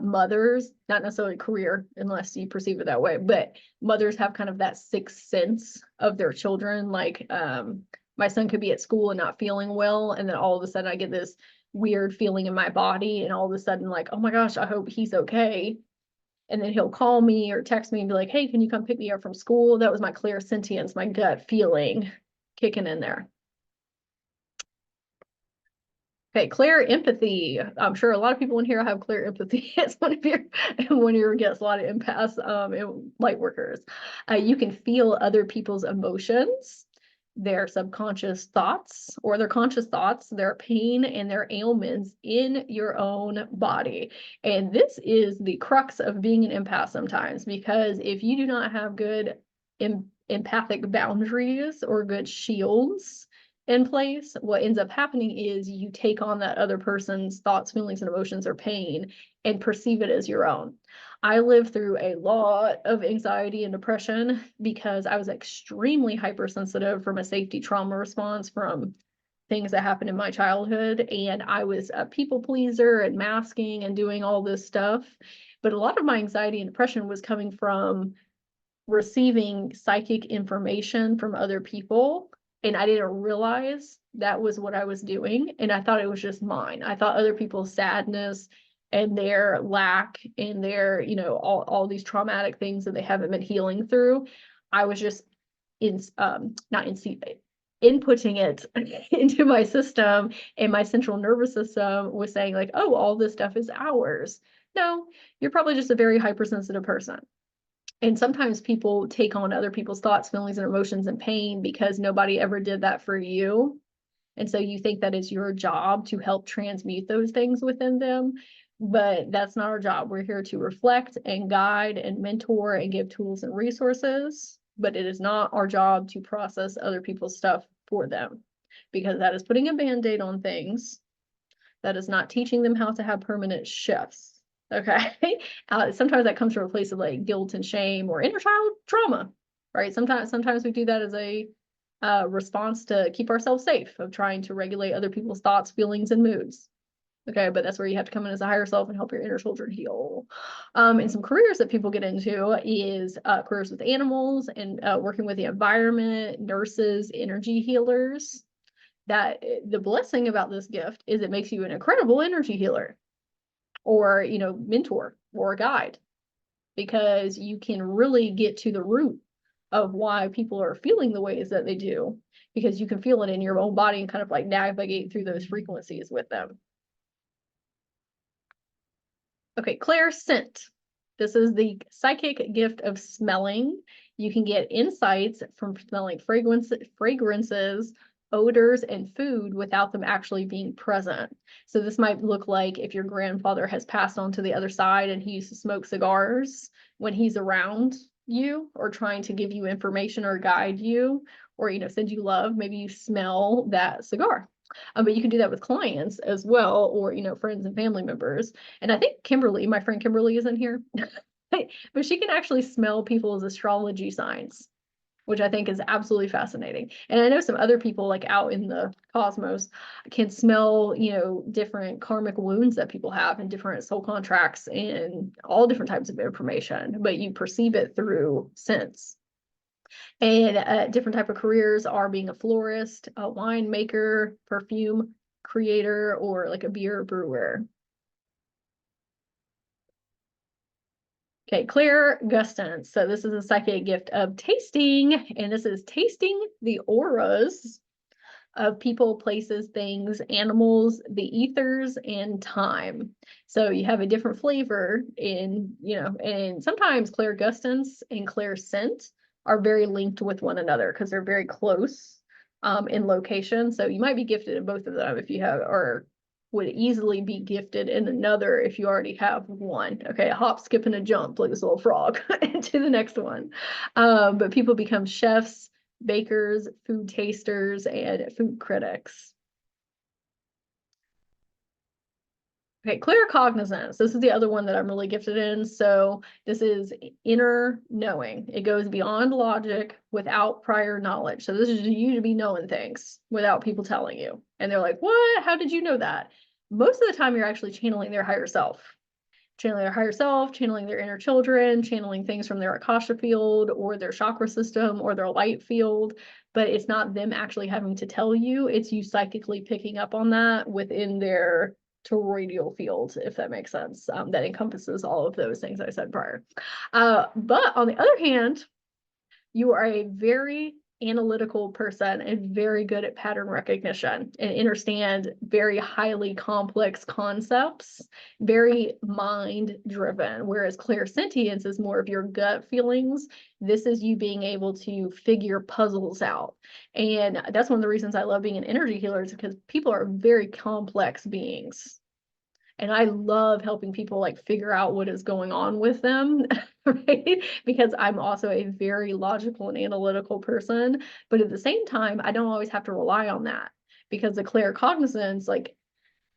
mothers, not necessarily career unless you perceive it that way, but mothers have kind of that sixth sense of their children. Like my son could be at school and not feeling well, and then all of a sudden I get this weird feeling in my body, and all of a sudden like, oh my gosh, I hope he's okay. And then he'll call me or text me and be like, hey, can you come pick me up from school? That was my clairsentience, my gut feeling kicking in there. Okay, clear empathy. I'm sure a lot of people in here have clear empathy. It's one of your guests, a lot of empaths, and light workers. You can feel other people's emotions, their subconscious thoughts or their conscious thoughts, their pain and their ailments in your own body. And this is the crux of being an empath sometimes, because if you do not have good empathic boundaries or good shields in place, what ends up happening is you take on that other person's thoughts, feelings, and emotions or pain and perceive it as your own. I lived through a lot of anxiety and depression because I was extremely hypersensitive from a safety trauma response from things that happened in my childhood. And I was a people pleaser and masking and doing all this stuff. But a lot of my anxiety and depression was coming from receiving psychic information from other people, and I didn't realize that was what I was doing, and I thought it was just mine. I thought other people's sadness and their lack and their, all these traumatic things that they haven't been healing through, I was just not in inputting it into my system, and my central nervous system was saying like, oh, all this stuff is ours. No, you're probably just a very hypersensitive person. And sometimes people take on other people's thoughts, feelings, and emotions and pain because nobody ever did that for you. And so you think that it's your job to help transmute those things within them. But that's not our job. We're here to reflect and guide and mentor and give tools and resources. But it is not our job to process other people's stuff for them, because that is putting a band-aid on things. That is not teaching them how to have permanent shifts. Okay. Sometimes that comes from a place of like guilt and shame or inner child trauma, right? Sometimes we do that as a response to keep ourselves safe, of trying to regulate other people's thoughts, feelings, and moods. Okay, but that's where you have to come in as a higher self and help your inner children heal. And some careers that people get into is careers with animals and working with the environment, nurses, energy healers. That the blessing about this gift is it makes you an incredible energy healer, or mentor or a guide, because you can really get to the root of why people are feeling the ways that they do, because you can feel it in your own body and kind of like navigate through those frequencies with them. Okay, clairsent. This is the psychic gift of smelling. You can get insights from smelling fragrances, odors, and food without them actually being present. So this might look like if your grandfather has passed on to the other side and he used to smoke cigars when he's around you or trying to give you information or guide you or send you love, maybe you smell that cigar. But you can do that with clients as well, or friends and family members. And I think Kimberly, my friend Kimberly, is in here. But she can actually smell people's astrology signs, which I think is absolutely fascinating. And I know some other people like out in the cosmos can smell, different karmic wounds that people have and different soul contracts and all different types of information, but you perceive it through sense. And different type of careers are being a florist, a winemaker, perfume creator, or like a beer brewer. Okay, clairgustance. So this is a psychic gift of tasting, and this is tasting the auras of people, places, things, animals, the ethers, and time. So you have a different flavor in, and sometimes clairgustance and clairsent are very linked with one another because they're very close in location. So you might be gifted in both of them if you have, or would easily be gifted in another if you already have one. Okay, a hop, skip, and a jump like this little frog into the next one. But people become chefs, bakers, food tasters, and food critics. Okay, claircognizance. This is the other one that I'm really gifted in. So this is inner knowing. It goes beyond logic without prior knowledge. So this is you to be knowing things without people telling you. And they're like, what? How did you know that? Most of the time, you're actually channeling their higher self. Channeling their higher self, channeling their inner children, channeling things from their Akasha field or their chakra system or their light field. But it's not them actually having to tell you. It's you psychically picking up on that within their toroidal field, if that makes sense. That encompasses all of those things I said prior. But on the other hand, you are a very analytical person and very good at pattern recognition and understand very highly complex concepts, very mind driven, whereas clairsentience is more of your gut feelings. This is you being able to figure puzzles out. And that's one of the reasons I love being an energy healer, is because people are very complex beings. And I love helping people like figure out what is going on with them, right? Because I'm also a very logical and analytical person, but at the same time, I don't always have to rely on that, because the claircognizance, like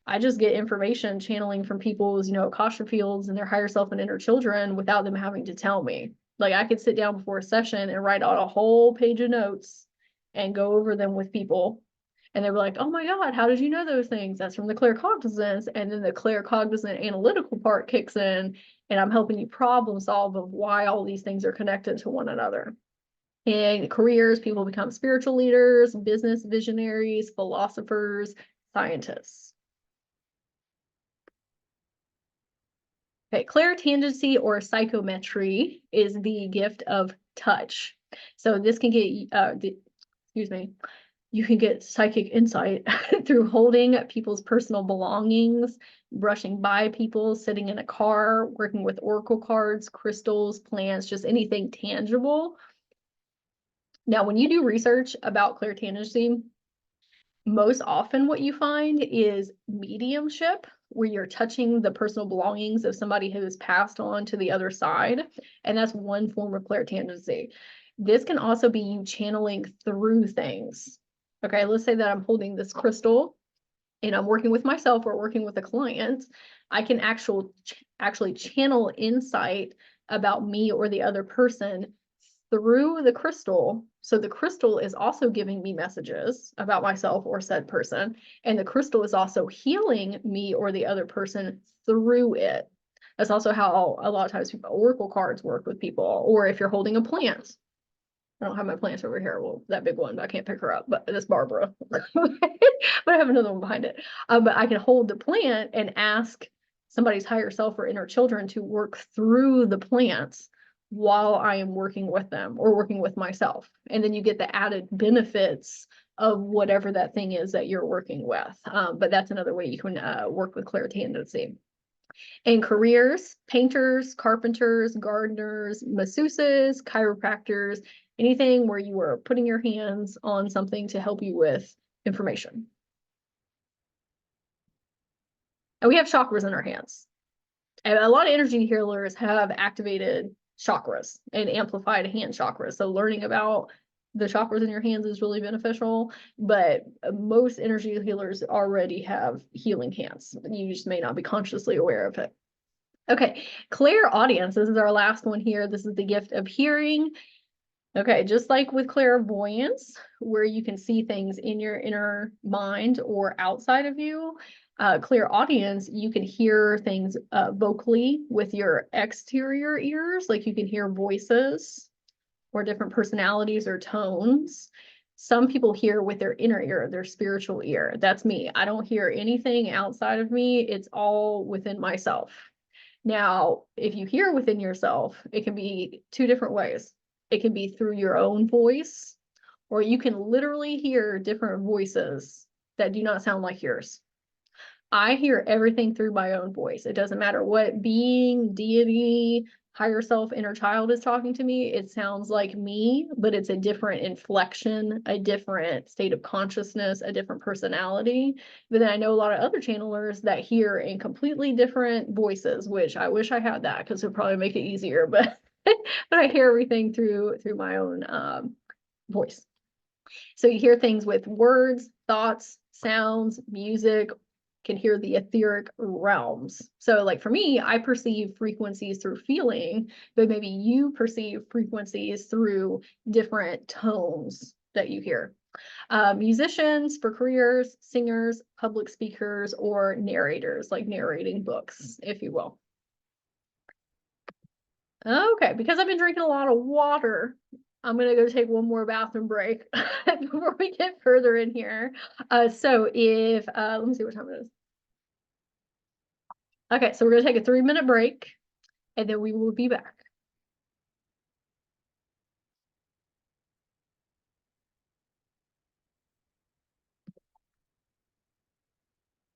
I just get information channeling from people's, Akasha fields and their higher self and inner children without them having to tell me. Like I could sit down before a session and write out a whole page of notes and go over them with people. And they were like, oh my God, how did you know those things? That's from the claircognizance. And then the claircognizant analytical part kicks in, and I'm helping you problem solve of why all these things are connected to one another. In careers, people become spiritual leaders, business visionaries, philosophers, scientists. Okay, Clar Tangency or psychometry is the gift of touch. So this can get, you can get psychic insight through holding people's personal belongings, brushing by people, sitting in a car, working with oracle cards, crystals, plants, just anything tangible. Now, when you do research about clairtangency, most often what you find is mediumship, where you're touching the personal belongings of somebody who has passed on to the other side. And that's one form of clairtangency. This can also be you channeling through things. Okay, let's say that I'm holding this crystal and I'm working with myself or working with a client. I can actually channel insight about me or the other person through the crystal. So the crystal is also giving me messages about myself or said person, and the crystal is also healing me or the other person through it. That's also how a lot of times oracle cards work with people, or if you're holding a plant. I don't have my plants over here. Well, that big one, but I can't pick her up. But that's Barbara. But I have another one behind it. But I can hold the plant and ask somebody's higher self or inner children to work through the plants while I am working with them or working with myself. And then you get the added benefits of whatever that thing is that you're working with. But that's another way you can work with clairtangency. In careers, painters, carpenters, gardeners, masseuses, chiropractors, anything where you are putting your hands on something to help you with information. And we have chakras in our hands. And a lot of energy healers have activated chakras and amplified hand chakras. So learning about the chakras in your hands is really beneficial, but most energy healers already have healing hands. You just may not be consciously aware of it. Okay, clairaudience. This is our last one here. This is the gift of hearing. Okay, just like with clairvoyance, where you can see things in your inner mind or outside of you, clairaudience, you can hear things vocally with your exterior ears, like you can hear voices or different personalities or tones. Some people hear with their inner ear, their spiritual ear. That's me. I don't hear anything outside of me. It's all within myself. Now, if you hear within yourself, it can be two different ways. It can be through your own voice, or you can literally hear different voices that do not sound like yours. I hear everything through my own voice. It doesn't matter what being, deity, higher self, inner child is talking to me. It sounds like me, but it's a different inflection, a different state of consciousness, a different personality. But then I know a lot of other channelers that hear in completely different voices, which I wish I had that because it would probably make it easier. But but I hear everything through my own voice. So you hear things with words, thoughts, sounds, music, can hear the etheric realms. So like for me, I perceive frequencies through feeling, but maybe you perceive frequencies through different tones that you hear. Musicians for careers, singers, public speakers, or narrators, like narrating books, if you will. Okay, because I've been drinking a lot of water, I'm gonna go take one more bathroom break before we get further in here. So if let me see what time it is. Okay, so we're gonna take a 3-minute break, and then we will be back.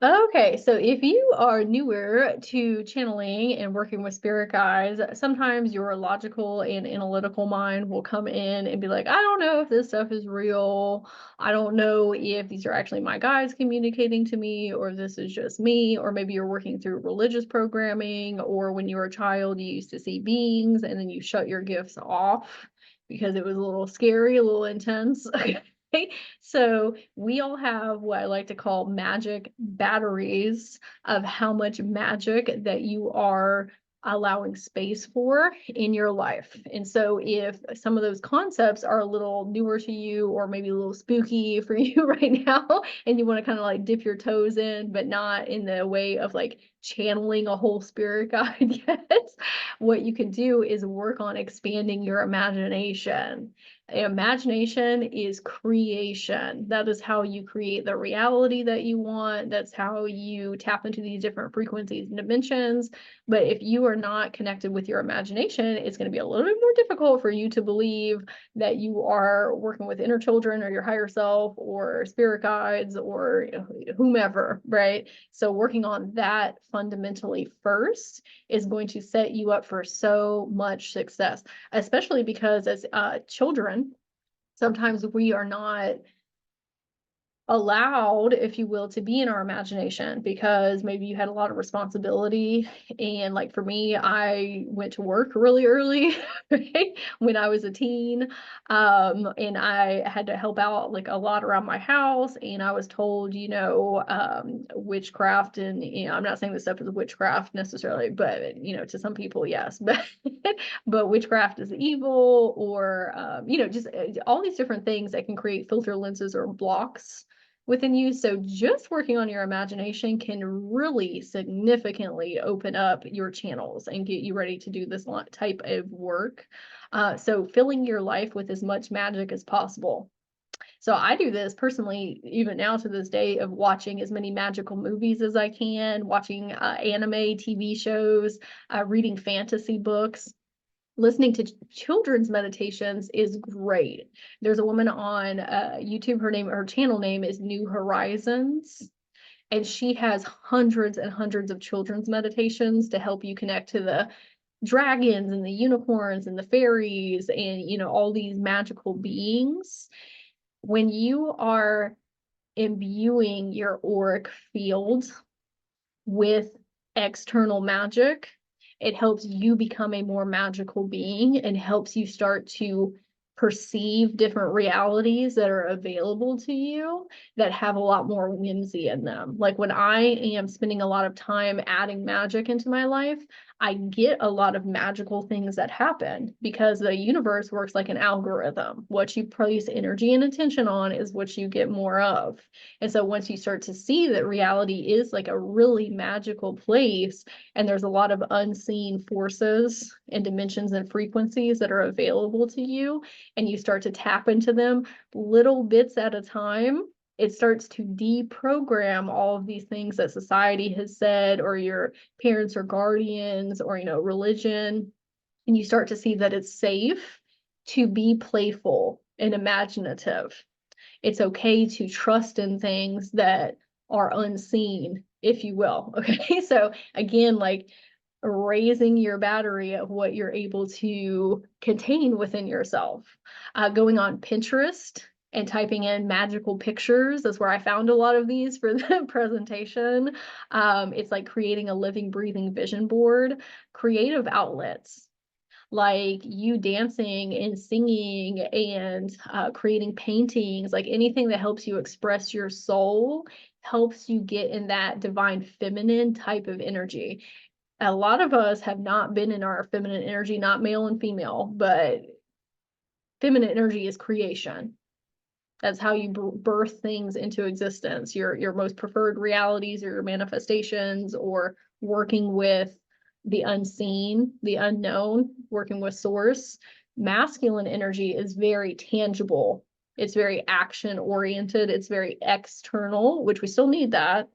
Okay, so if you are newer to channeling and working with spirit guides, sometimes your logical and analytical mind will come in and be like, I don't know if this stuff is real. I don't know if these are actually my guides communicating to me, or this is just me, or maybe you're working through religious programming, or when you were a child, you used to see beings and then you shut your gifts off because it was a little scary, a little intense. So we all have what I like to call magic batteries of how much magic that you are allowing space for in your life. And so if some of those concepts are a little newer to you, or maybe a little spooky for you right now, and you want to kind of like dip your toes in, but not in the way of like channeling a whole spirit guide yet, what you can do is work on expanding your imagination. Imagination is creation. That is how you create the reality that you want. That's how you tap into these different frequencies and dimensions. But if you are not connected with your imagination, it's going to be a little bit more difficult for you to believe that you are working with inner children or your higher self or spirit guides or whomever, right? So working on that fundamentally first is going to set you up for so much success, especially because as children, sometimes we are not allowed, if you will, to be in our imagination because maybe you had a lot of responsibility. And like for me, I went to work really early, right? When I was a teen. And I had to help out like a lot around my house. And I was told, witchcraft, and I'm not saying this stuff is witchcraft necessarily, but to some people, yes. But witchcraft is evil, or just all these different things that can create filter lenses or blocks within you. So just working on your imagination can really significantly open up your channels and get you ready to do this type of work. So filling your life with as much magic as possible. So I do this personally, even now to this day, of watching as many magical movies as I can, watching anime, TV shows, reading fantasy books. Listening to children's meditations is great. There's a woman on YouTube, her channel name is New Horizons, and she has hundreds and hundreds of children's meditations to help you connect to the dragons and the unicorns and the fairies and all these magical beings. When you are imbuing your auric field with external magic, it helps you become a more magical being and helps you start to perceive different realities that are available to you that have a lot more whimsy in them. Like when I am spending a lot of time adding magic into my life, I get a lot of magical things that happen because the universe works like an algorithm. What you place energy and attention on is what you get more of. And so once you start to see that reality is like a really magical place, and there's a lot of unseen forces and dimensions and frequencies that are available to you, and you start to tap into them little bits at a time, it starts to deprogram all of these things that society has said, or your parents or guardians, or religion. And you start to see that it's safe to be playful and imaginative. It's okay to trust in things that are unseen, if you will. Okay, so again, like raising your battery of what you're able to contain within yourself. Going on Pinterest and typing in magical pictures. That's where I found a lot of these for the presentation. It's like creating a living, breathing vision board. Creative outlets. like you dancing and singing and creating paintings, like anything that helps you express your soul, helps you get in that divine feminine type of energy. A lot of us have not been in our feminine energy, not male and female, but feminine energy is creation. That's how you birth things into existence. Your most preferred realities or your manifestations, or working with the unseen, the unknown, working with source. Masculine energy is very tangible. It's very action oriented. It's very external, which we still need that.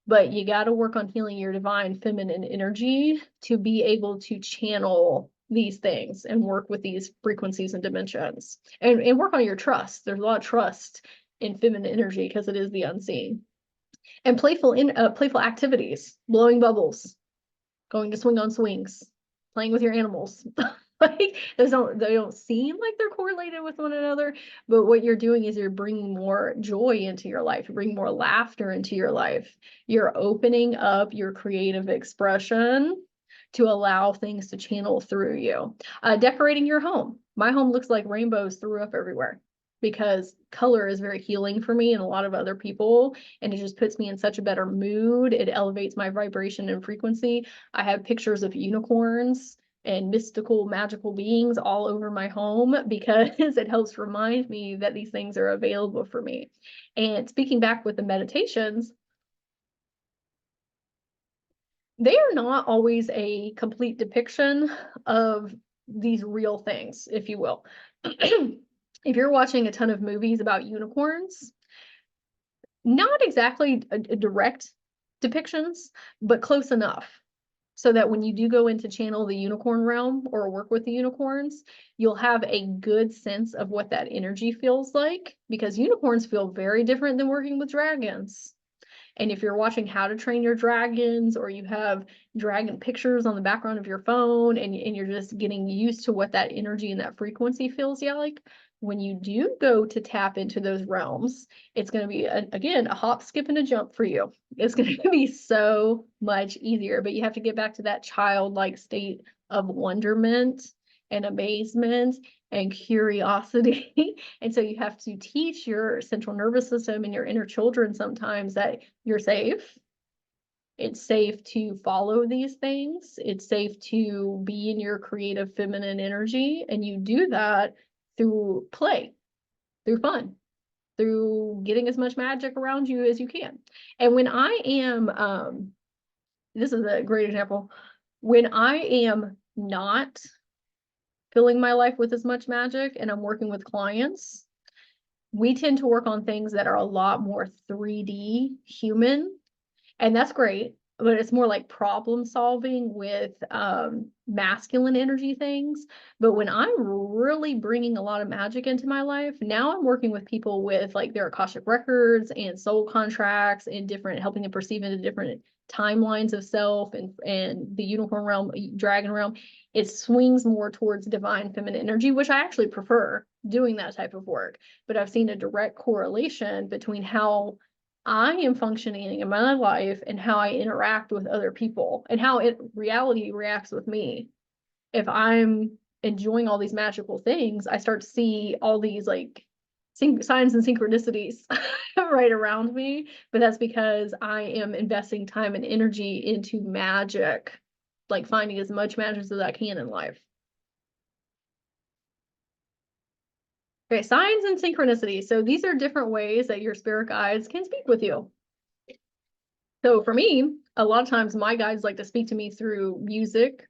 But you got to work on healing your divine feminine energy to be able to channel these things and work with these frequencies and dimensions, and work on your trust. There's a lot of trust in feminine energy because it is the unseen. And playful activities, blowing bubbles, going to swing on swings, playing with your animals. Like they don't seem like they're correlated with one another, but what you're doing is you're bringing more joy into your life, you bring more laughter into your life. You're opening up your creative expression to allow things to channel through you. Decorating your home. My home looks like rainbows threw up everywhere because color is very healing for me and a lot of other people, and it just puts me in such a better mood. It elevates my vibration and frequency. I have pictures of unicorns and mystical, magical beings all over my home because it helps remind me that these things are available for me. And speaking back with the meditations, they are not always a complete depiction of these real things, if you will. If you're watching a ton of movies about unicorns, not exactly a direct depictions, but close enough. So that when you do go into channel the unicorn realm or work with the unicorns, you'll have a good sense of what that energy feels like, because unicorns feel very different than working with dragons. And if you're watching How to Train Your Dragons, or you have dragon pictures on the background of your phone, and you're just getting used to what that energy and that frequency feels like, when you do go to tap into those realms, it's going to be, again, a hop, skip, and a jump for you. It's going to be so much easier, but you have to get back to that childlike state of wonderment and amazement and curiosity. And so you have to teach your central nervous system and your inner children sometimes that you're safe. It's safe to follow these things. It's safe to be in your creative feminine energy. And you do that through play, through fun, through getting as much magic around you as you can. And when I am, this is a great example, when I am not filling my life with as much magic and I'm working with clients, we tend to work on things that are a lot more 3D human. And that's great, but it's more like problem solving with masculine energy things. But when I'm really bringing a lot of magic into my life, now I'm working with people with like their Akashic records and soul contracts and different, helping them perceive into different timelines of self and the unicorn realm, dragon realm. It swings more towards divine feminine energy, which I actually prefer doing that type of work. But I've seen a direct correlation between how I am functioning in my life and how I interact with other people and how reality reacts with me. If I'm enjoying all these magical things, I start to see all these like signs and synchronicities right around me. But that's because I am investing time and energy into magic, like finding as much magic as I can in life. Okay, signs and synchronicity. So these are different ways that your spirit guides can speak with you. So for me, a lot of times my guides like to speak to me through music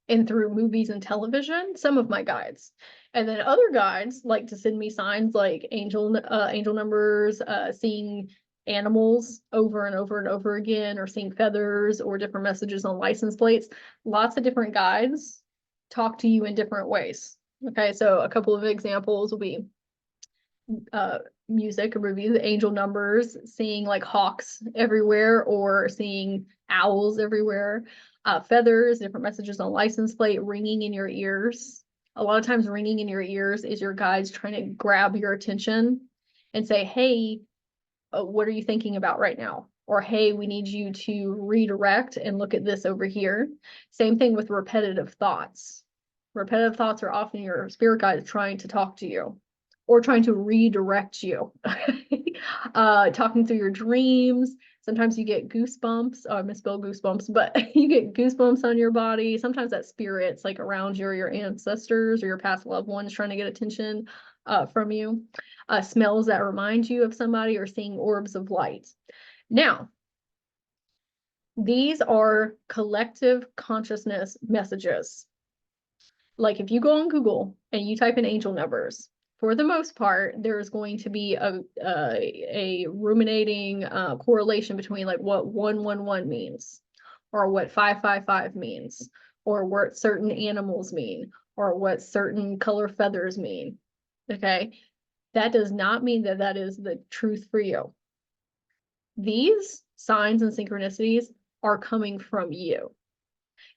and through movies and television, some of my guides. And then other guides like to send me signs like angel numbers, seeing animals over and over and over again, or seeing feathers or different messages on license plates. Lots of different guides talk to you in different ways. Okay, so a couple of examples will be music, review the angel numbers, seeing like hawks everywhere or seeing owls everywhere, feathers, different messages on license plate, ringing in your ears. A lot of times ringing in your ears is your guides trying to grab your attention and say, hey, what are you thinking about right now? Or, hey, we need you to redirect and look at this over here. Same thing with repetitive thoughts. Repetitive thoughts are often your spirit guides trying to talk to you or trying to redirect you. Talking through your dreams. Sometimes you get goosebumps. Oh, I misspelled goosebumps, but you get goosebumps on your body. Sometimes that spirit's like around you, or your ancestors or your past loved ones trying to get attention from you. Smells that remind you of somebody, or seeing orbs of light. Now, these are collective consciousness messages. Like if you go on Google and you type in angel numbers, for the most part, there's going to be a ruminating correlation between like what 111 means, or what 555 means, or what certain animals mean, or what certain color feathers mean. Okay, that does not mean that that is the truth for you. These signs and synchronicities are coming from you.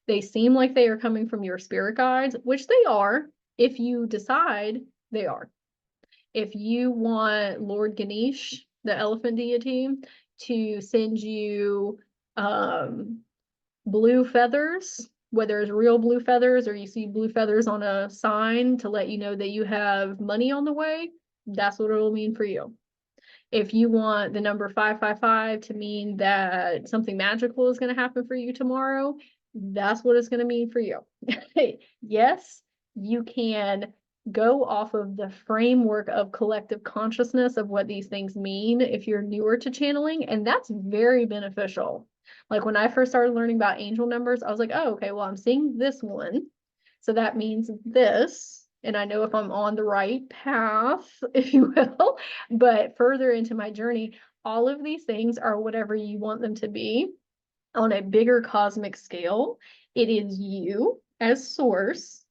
They seem like they are coming from your spirit guides, which they are, if you decide they are. If you want Lord Ganesh, the elephant deity, to send you blue feathers, whether it's real blue feathers or you see blue feathers on a sign to let you know that you have money on the way, that's what it will mean for you. If you want the number 555 to mean that something magical is going to happen for you tomorrow, that's what it's going to mean for you. Yes, you can go off of the framework of collective consciousness of what these things mean if you're newer to channeling, and that's very beneficial. Like when I first started learning about angel numbers, I was like, oh, okay, well, I'm seeing this one, so that means this. And I know if I'm on the right path, if you will. But further into my journey, all of these things are whatever you want them to be on a bigger cosmic scale. It is you as source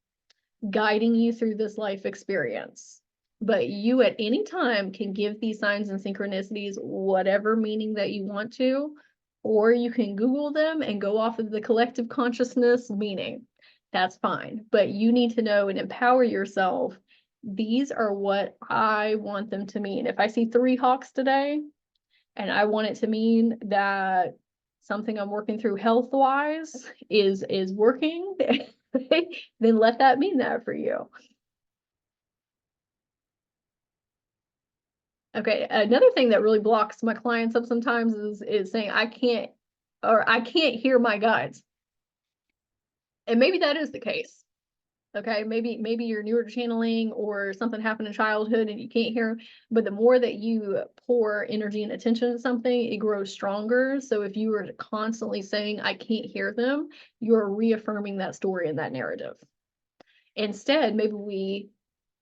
guiding you through this life experience. But you at any time can give these signs and synchronicities whatever meaning that you want to, or you can Google them and go off of the collective consciousness meaning. That's fine. But you need to know and empower yourself. These are what I want them to mean. If I see 3 hawks today and I want it to mean that something I'm working through health-wise is working, then let that mean that for you. Okay, another thing that really blocks my clients up sometimes is saying I can't hear my guides. And maybe that is the case. Okay, maybe you're newer to channeling, or something happened in childhood and you can't hear, but the more that you pour energy and attention to something, it grows stronger. So if you were constantly saying I can't hear them, you're reaffirming that story and that narrative. Instead, maybe we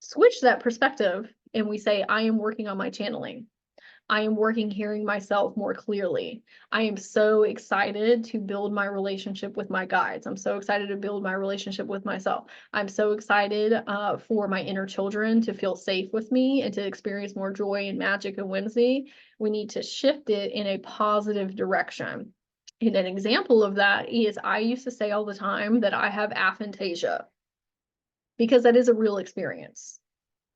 switch that perspective and we say, I am working on my channeling. I am working hearing myself more clearly. I am so excited to build my relationship with my guides. I'm so excited to build my relationship with myself. I'm so excited for my inner children to feel safe with me and to experience more joy and magic and whimsy. We need to shift it in a positive direction. And an example of that is I used to say all the time that I have aphantasia, because that is a real experience.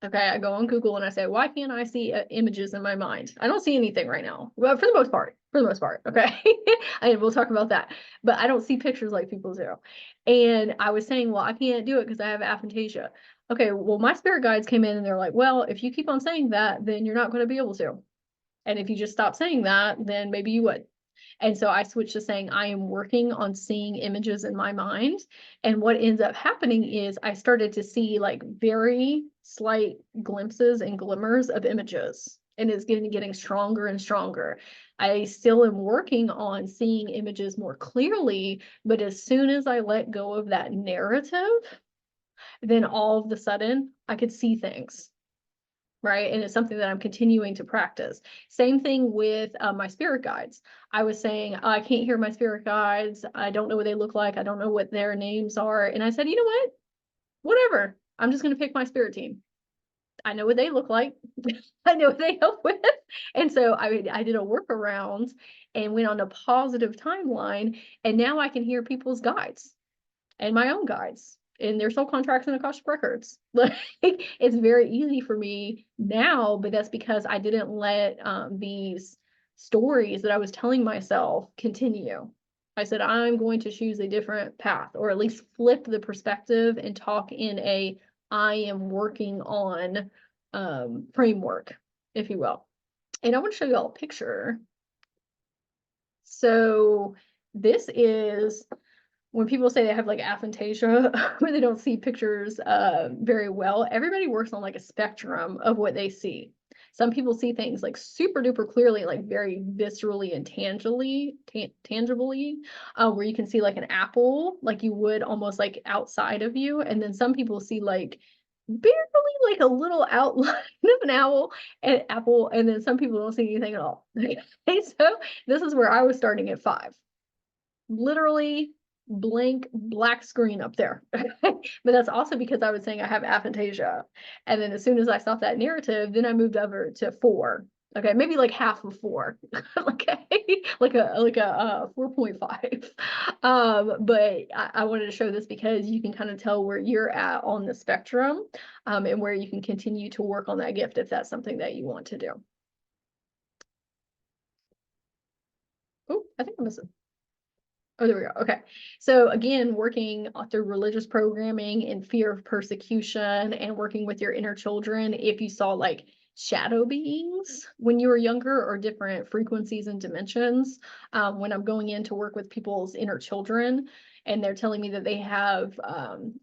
Okay, I go on Google and I say, why can't I see images in my mind? I don't see anything right now. Well, for the most part, okay? And we'll talk about that. But I don't see pictures like people do. And I was saying, well, I can't do it because I have aphantasia. Okay, well, my spirit guides came in and they're like, well, if you keep on saying that, then you're not going to be able to. And if you just stop saying that, then maybe you would. And so I switched to saying, I am working on seeing images in my mind. And what ends up happening is I started to see like very slight glimpses and glimmers of images. And it's getting stronger and stronger. I still am working on seeing images more clearly, but as soon as I let go of that narrative, then all of a sudden I could see things. Right. And it's something that I'm continuing to practice. Same thing with my spirit guides. I was saying, I can't hear my spirit guides. I don't know what they look like. I don't know what their names are. And I said, you know what? Whatever. I'm just going to pick my spirit team. I know what they look like. I know what they help with. And so I did a workaround and went on a positive timeline. And now I can hear people's guides and my own guides. And their soul contracts and Akashic records. Like, it's very easy for me now, but that's because I didn't let these stories that I was telling myself continue. I said, I'm going to choose a different path, or at least flip the perspective and talk in a I am working on framework, if you will. And I want to show you all a picture. So this is when people say they have like aphantasia, where they don't see pictures very well. Everybody works on like a spectrum of what they see. Some people see things like super duper clearly, like very viscerally and tangibly, where you can see like an apple, like you would almost like outside of you. And then some people see like barely like a little outline of an apple, and then some people don't see anything at all. Okay, so this is where I was starting at 5. Literally blank black screen up there. But that's also because I was saying I have aphantasia. And then as soon as I stopped that narrative, then I moved over to 4. Okay, maybe like half of 4. Okay, like a 4.5. But I wanted to show this because you can kind of tell where you're at on the spectrum, and where you can continue to work on that gift if that's something that you want to do. Oh, I think I'm missing. Oh, there we go. Okay. So again, working through religious programming and fear of persecution, and working with your inner children. If you saw like shadow beings when you were younger, or different frequencies and dimensions, when I'm going in to work with people's inner children and they're telling me that they have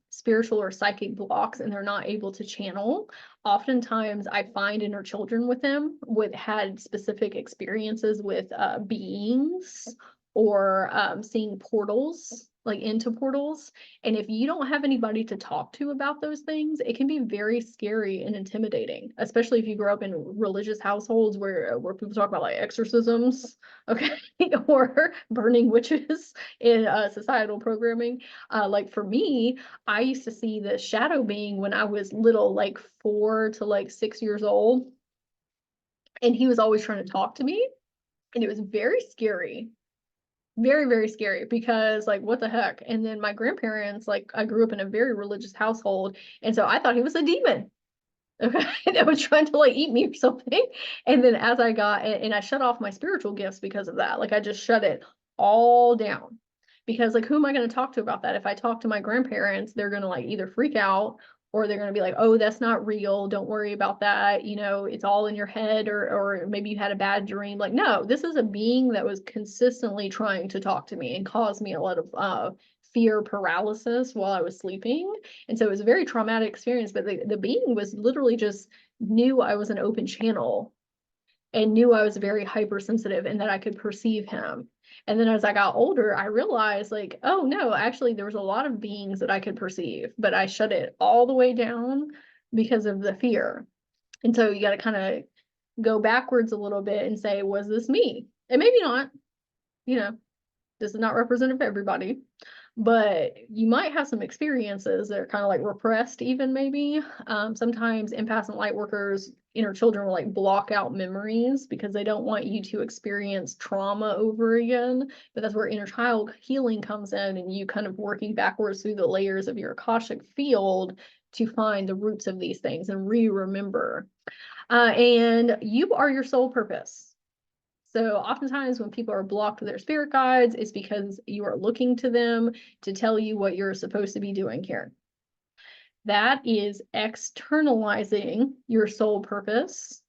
spiritual or psychic blocks and they're not able to channel, oftentimes I find inner children with them had specific experiences with beings, or seeing portals, like into portals. And if you don't have anybody to talk to about those things, it can be very scary and intimidating, especially if you grow up in religious households where people talk about like exorcisms, okay, or burning witches in societal programming. Like for me, I used to see the shadow being when I was little, like 4 to like 6 years old. And he was always trying to talk to me. And it was very scary. Very, very scary, because like, what the heck? And then my grandparents, like, I grew up in a very religious household, and so I thought he was a demon, okay, that was trying to like eat me or something. And then as I got, and I shut off my spiritual gifts because of that, like I just shut it all down, because like, who am I going to talk to about that? If I talk to my grandparents, they're going to like either freak out, or they're going to be like, oh, that's not real, don't worry about that, you know, it's all in your head, or maybe you had a bad dream. Like, no, this is a being that was consistently trying to talk to me and cause me a lot of fear paralysis while I was sleeping. And so it was a very traumatic experience. But the being was literally just knew I was an open channel, and knew I was very hypersensitive and that I could perceive him. And then as I got older, I realized like, oh no, actually there was a lot of beings that I could perceive, but I shut it all the way down because of the fear. And so you got to kind of go backwards a little bit and say, was this me? And maybe not, you know, this is not representative of everybody, but you might have some experiences that are kind of like repressed, even maybe. Sometimes empaths and light workers, inner children, will like block out memories because they don't want you to experience trauma over again. But that's where inner child healing comes in, and you kind of working backwards through the layers of your Akashic field to find the roots of these things and remember. And you are your soul purpose. So oftentimes when people are blocked with their spirit guides, it's because you are looking to them to tell you what you're supposed to be doing here. That is externalizing your soul purpose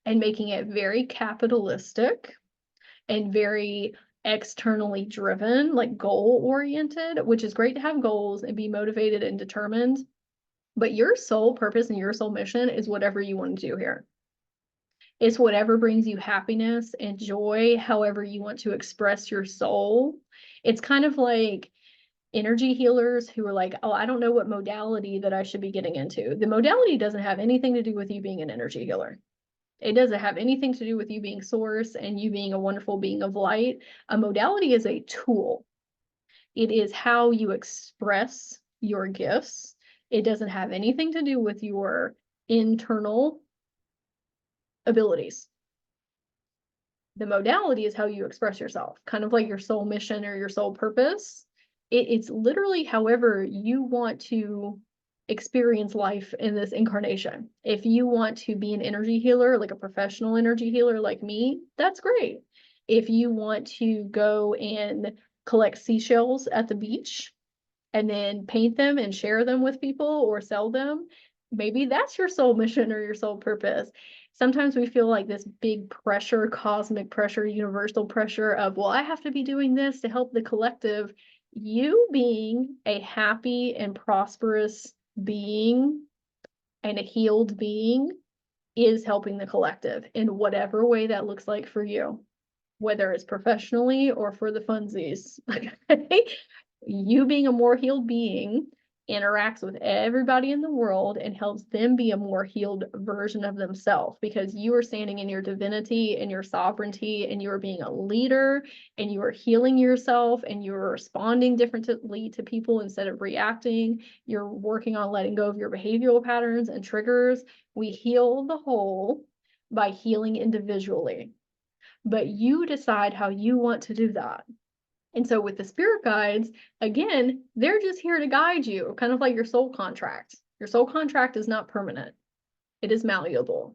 and making it very capitalistic and very externally driven, like goal oriented, which is great to have goals and be motivated and determined. But your soul purpose and your soul mission is whatever you want to do here. It's whatever brings you happiness and joy, however you want to express your soul. It's kind of like energy healers who are like, oh, I don't know what modality that I should be getting into. The modality doesn't have anything to do with you being an energy healer. It doesn't have anything to do with you being source and you being a wonderful being of light. A modality is a tool. It is how you express your gifts. It doesn't have anything to do with your internal abilities. The modality is how you express yourself, kind of like your soul mission or your soul purpose. It's literally however you want to experience life in this incarnation. If you want to be an energy healer, like a professional energy healer like me, that's great. If you want to go and collect seashells at the beach and then paint them and share them with people or sell them. Maybe that's your soul mission or your soul purpose. Sometimes we feel like this big pressure, cosmic pressure, universal pressure of, well, I have to be doing this to help the collective. You being a happy and prosperous being and a healed being is helping the collective in whatever way that looks like for you, whether it's professionally or for the funsies. You being a more healed being interacts with everybody in the world and helps them be a more healed version of themselves, because you are standing in your divinity and your sovereignty, and you are being a leader, and you are healing yourself, and you're responding differently to people instead of reacting. You're working on letting go of your behavioral patterns and triggers. We heal the whole by healing individually, but you decide how you want to do that. And so with the spirit guides, again, they're just here to guide you, kind of like your soul contract. Your soul contract is not permanent. It is malleable.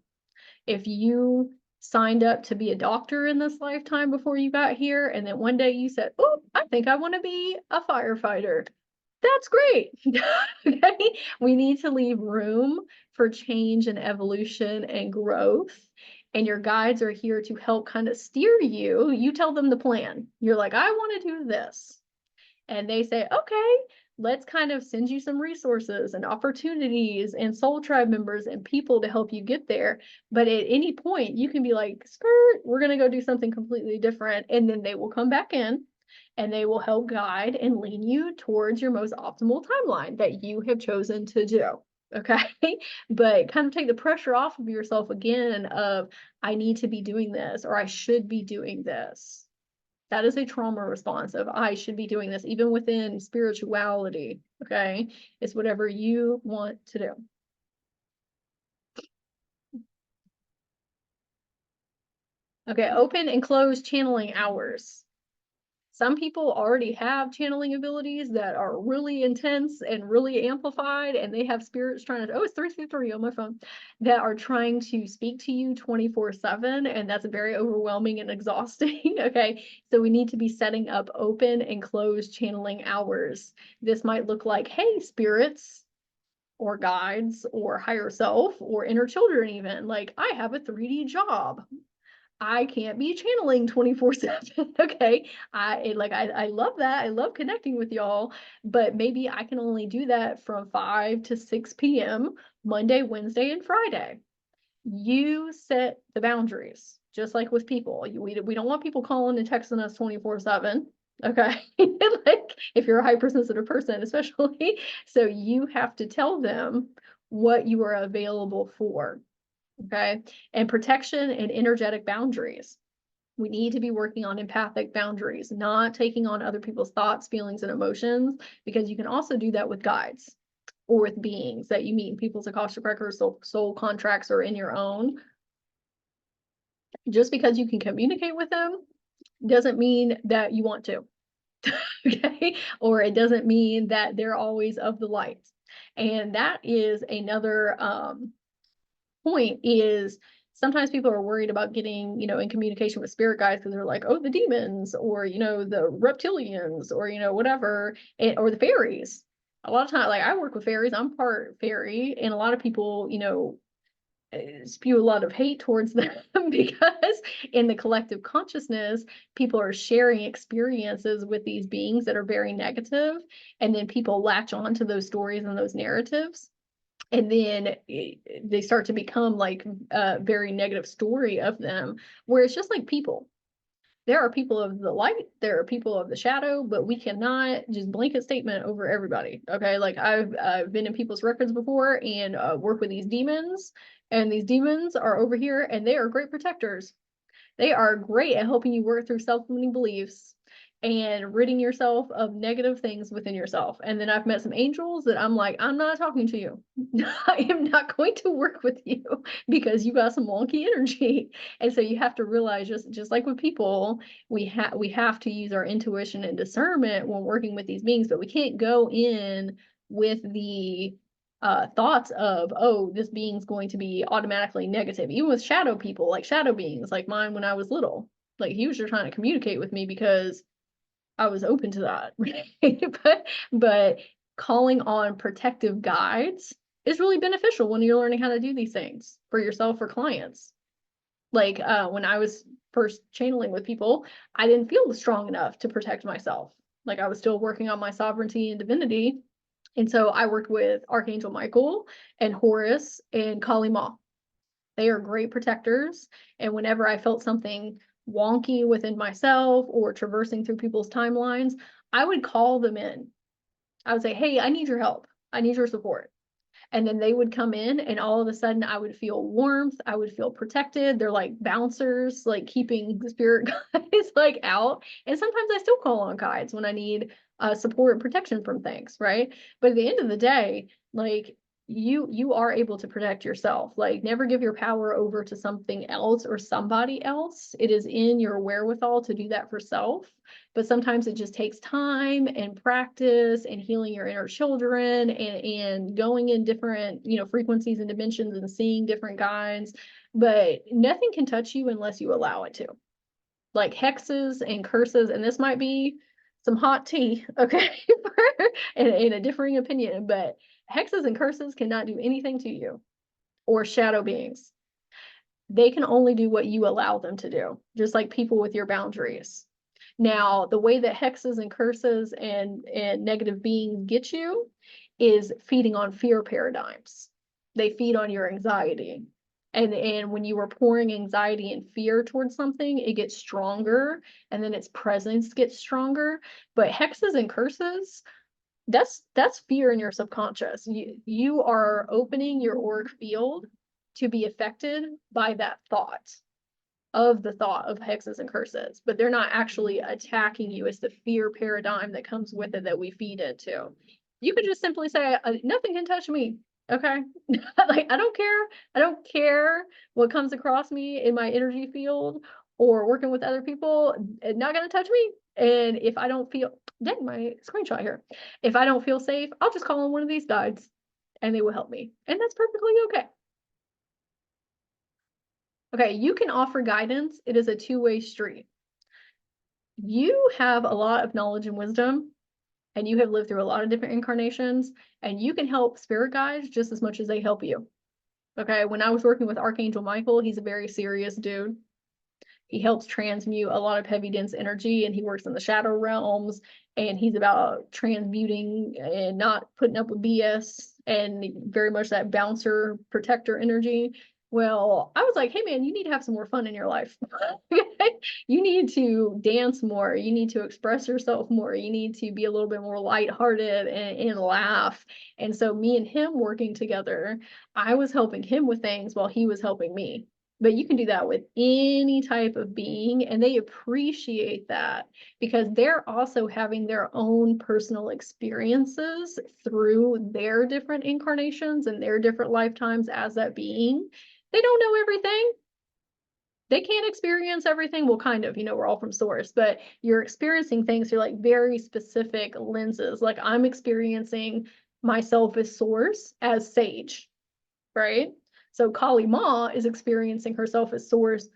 If you signed up to be a doctor in this lifetime before you got here, and then one day you said, oh, I think I want to be a firefighter, that's great. Okay? We need to leave room for change and evolution and growth. And your guides are here to help kind of steer you. You tell them the plan. You're like, I want to do this. And they say, okay, let's kind of send you some resources and opportunities and soul tribe members and people to help you get there. But at any point, you can be like, skirt, we're going to go do something completely different. And then they will come back in and they will help guide and lean you towards your most optimal timeline that you have chosen to do. Okay. But kind of take the pressure off of yourself again of, I need to be doing this, or I should be doing this. That is a trauma response of, I should be doing this, even within spirituality. Okay. It's whatever you want to do. Okay. Open and close channeling hours. Some people already have channeling abilities that are really intense and really amplified, and they have spirits trying to, oh, it's 333 on my phone, that are trying to speak to you 24/7, and that's very overwhelming and exhausting. Okay, so we need to be setting up open and closed channeling hours. This might look like, hey, spirits or guides or higher self or inner children, even like, I have a 3D job. I can't be channeling 24/7. Okay. I love that. I love connecting with y'all, but maybe I can only do that from 5 to 6 p.m. Monday, Wednesday, and Friday. You set the boundaries, just like with people. We don't want people calling and texting us 24/7. Okay. Like if you're a hypersensitive person, especially. So you have to tell them what you are available for. Okay. And protection and energetic boundaries. We need to be working on empathic boundaries, not taking on other people's thoughts, feelings, and emotions, because you can also do that with guides or with beings that you meet in people's Akashic records, soul contracts, or in your own. Just because you can communicate with them doesn't mean that you want to. Okay. Or it doesn't mean that they're always of the light. And that is another point, is sometimes people are worried about getting, in communication with spirit guides because they're like, oh, the demons, or, the reptilians, or, whatever, or the fairies. A lot of times, like I work with fairies, I'm part fairy, and a lot of people, spew a lot of hate towards them because in the collective consciousness, people are sharing experiences with these beings that are very negative, and then people latch on to those stories and those narratives. And then they start to become like a very negative story of them, where it's just like people. There are people of the light, there are people of the shadow, but we cannot just blanket statement over everybody. Okay, like I've been in people's records before and work with these demons, and these demons are over here, and they are great protectors. They are great at helping you work through self-limiting beliefs and ridding yourself of negative things within yourself. And then I've met some angels that I'm like, I'm not talking to you. I am not going to work with you because you got some wonky energy. And so you have to realize, just like with people, we have to use our intuition and discernment when working with these beings, but we can't go in with the thoughts of, oh, this being's going to be automatically negative. Even with shadow people, like shadow beings, like mine when I was little, like he was just trying to communicate with me because I was open to that, right? But calling on protective guides is really beneficial when you're learning how to do these things for yourself or clients. Like when I was first channeling with people, I didn't feel strong enough to protect myself. Like I was still working on my sovereignty and divinity. And so I worked with Archangel Michael and Horus and Kali Ma. They are great protectors. And whenever I felt something wonky within myself or traversing through people's timelines, I would call them in. I would say, hey, I need your help. I need your support. And then they would come in, and all of a sudden I would feel warmth. I would feel protected. They're like bouncers, like keeping the spirit guides like out. And sometimes I still call on guides when I need support and protection from things, right? But at the end of the day, like you are able to protect yourself. Like never give your power over to something else or somebody else. It is in your wherewithal to do that for self. But sometimes it just takes time and practice and healing your inner children and going in different, frequencies and dimensions and seeing different guides. But nothing can touch you unless you allow it to. Like hexes and curses, and this might be some hot tea, okay, in a differing opinion, but hexes and curses cannot do anything to you, or shadow beings. They can only do what you allow them to do, just like people with your boundaries. Now, the way that hexes and curses and negative beings get you is feeding on fear paradigms. They feed on your anxiety. And when you are pouring anxiety and fear towards something, it gets stronger, and then its presence gets stronger. But hexes and curses, that's fear in your subconscious. You are opening your auric field to be affected by that thought of hexes and curses, but they're not actually attacking you. It's the fear paradigm that comes with it that we feed into. You could just simply say, nothing can touch me. Okay. Like, I don't care what comes across me in my energy field or working with other people. It's not going to touch me. And if I don't feel, dang, my screenshot here. If I don't feel safe, I'll just call on one of these guides and they will help me. And that's perfectly okay. Okay, you can offer guidance. It is a two-way street. You have a lot of knowledge and wisdom, and you have lived through a lot of different incarnations, and you can help spirit guides just as much as they help you. Okay, when I was working with Archangel Michael, he's a very serious dude. He helps transmute a lot of heavy, dense energy, and he works in the shadow realms, and he's about transmuting and not putting up with BS, and very much that bouncer protector energy. Well, I was like, hey man, you need to have some more fun in your life. You need to dance more. You need to express yourself more. You need to be a little bit more lighthearted and laugh. And so me and him working together, I was helping him with things while he was helping me. But you can do that with any type of being, and they appreciate that because they're also having their own personal experiences through their different incarnations and their different lifetimes as that being. They don't know everything. They can't experience everything. Well, kind of, we're all from source, but you're experiencing things through like very specific lenses. Like I'm experiencing myself as source, as sage, right? So Kali Ma is experiencing herself as source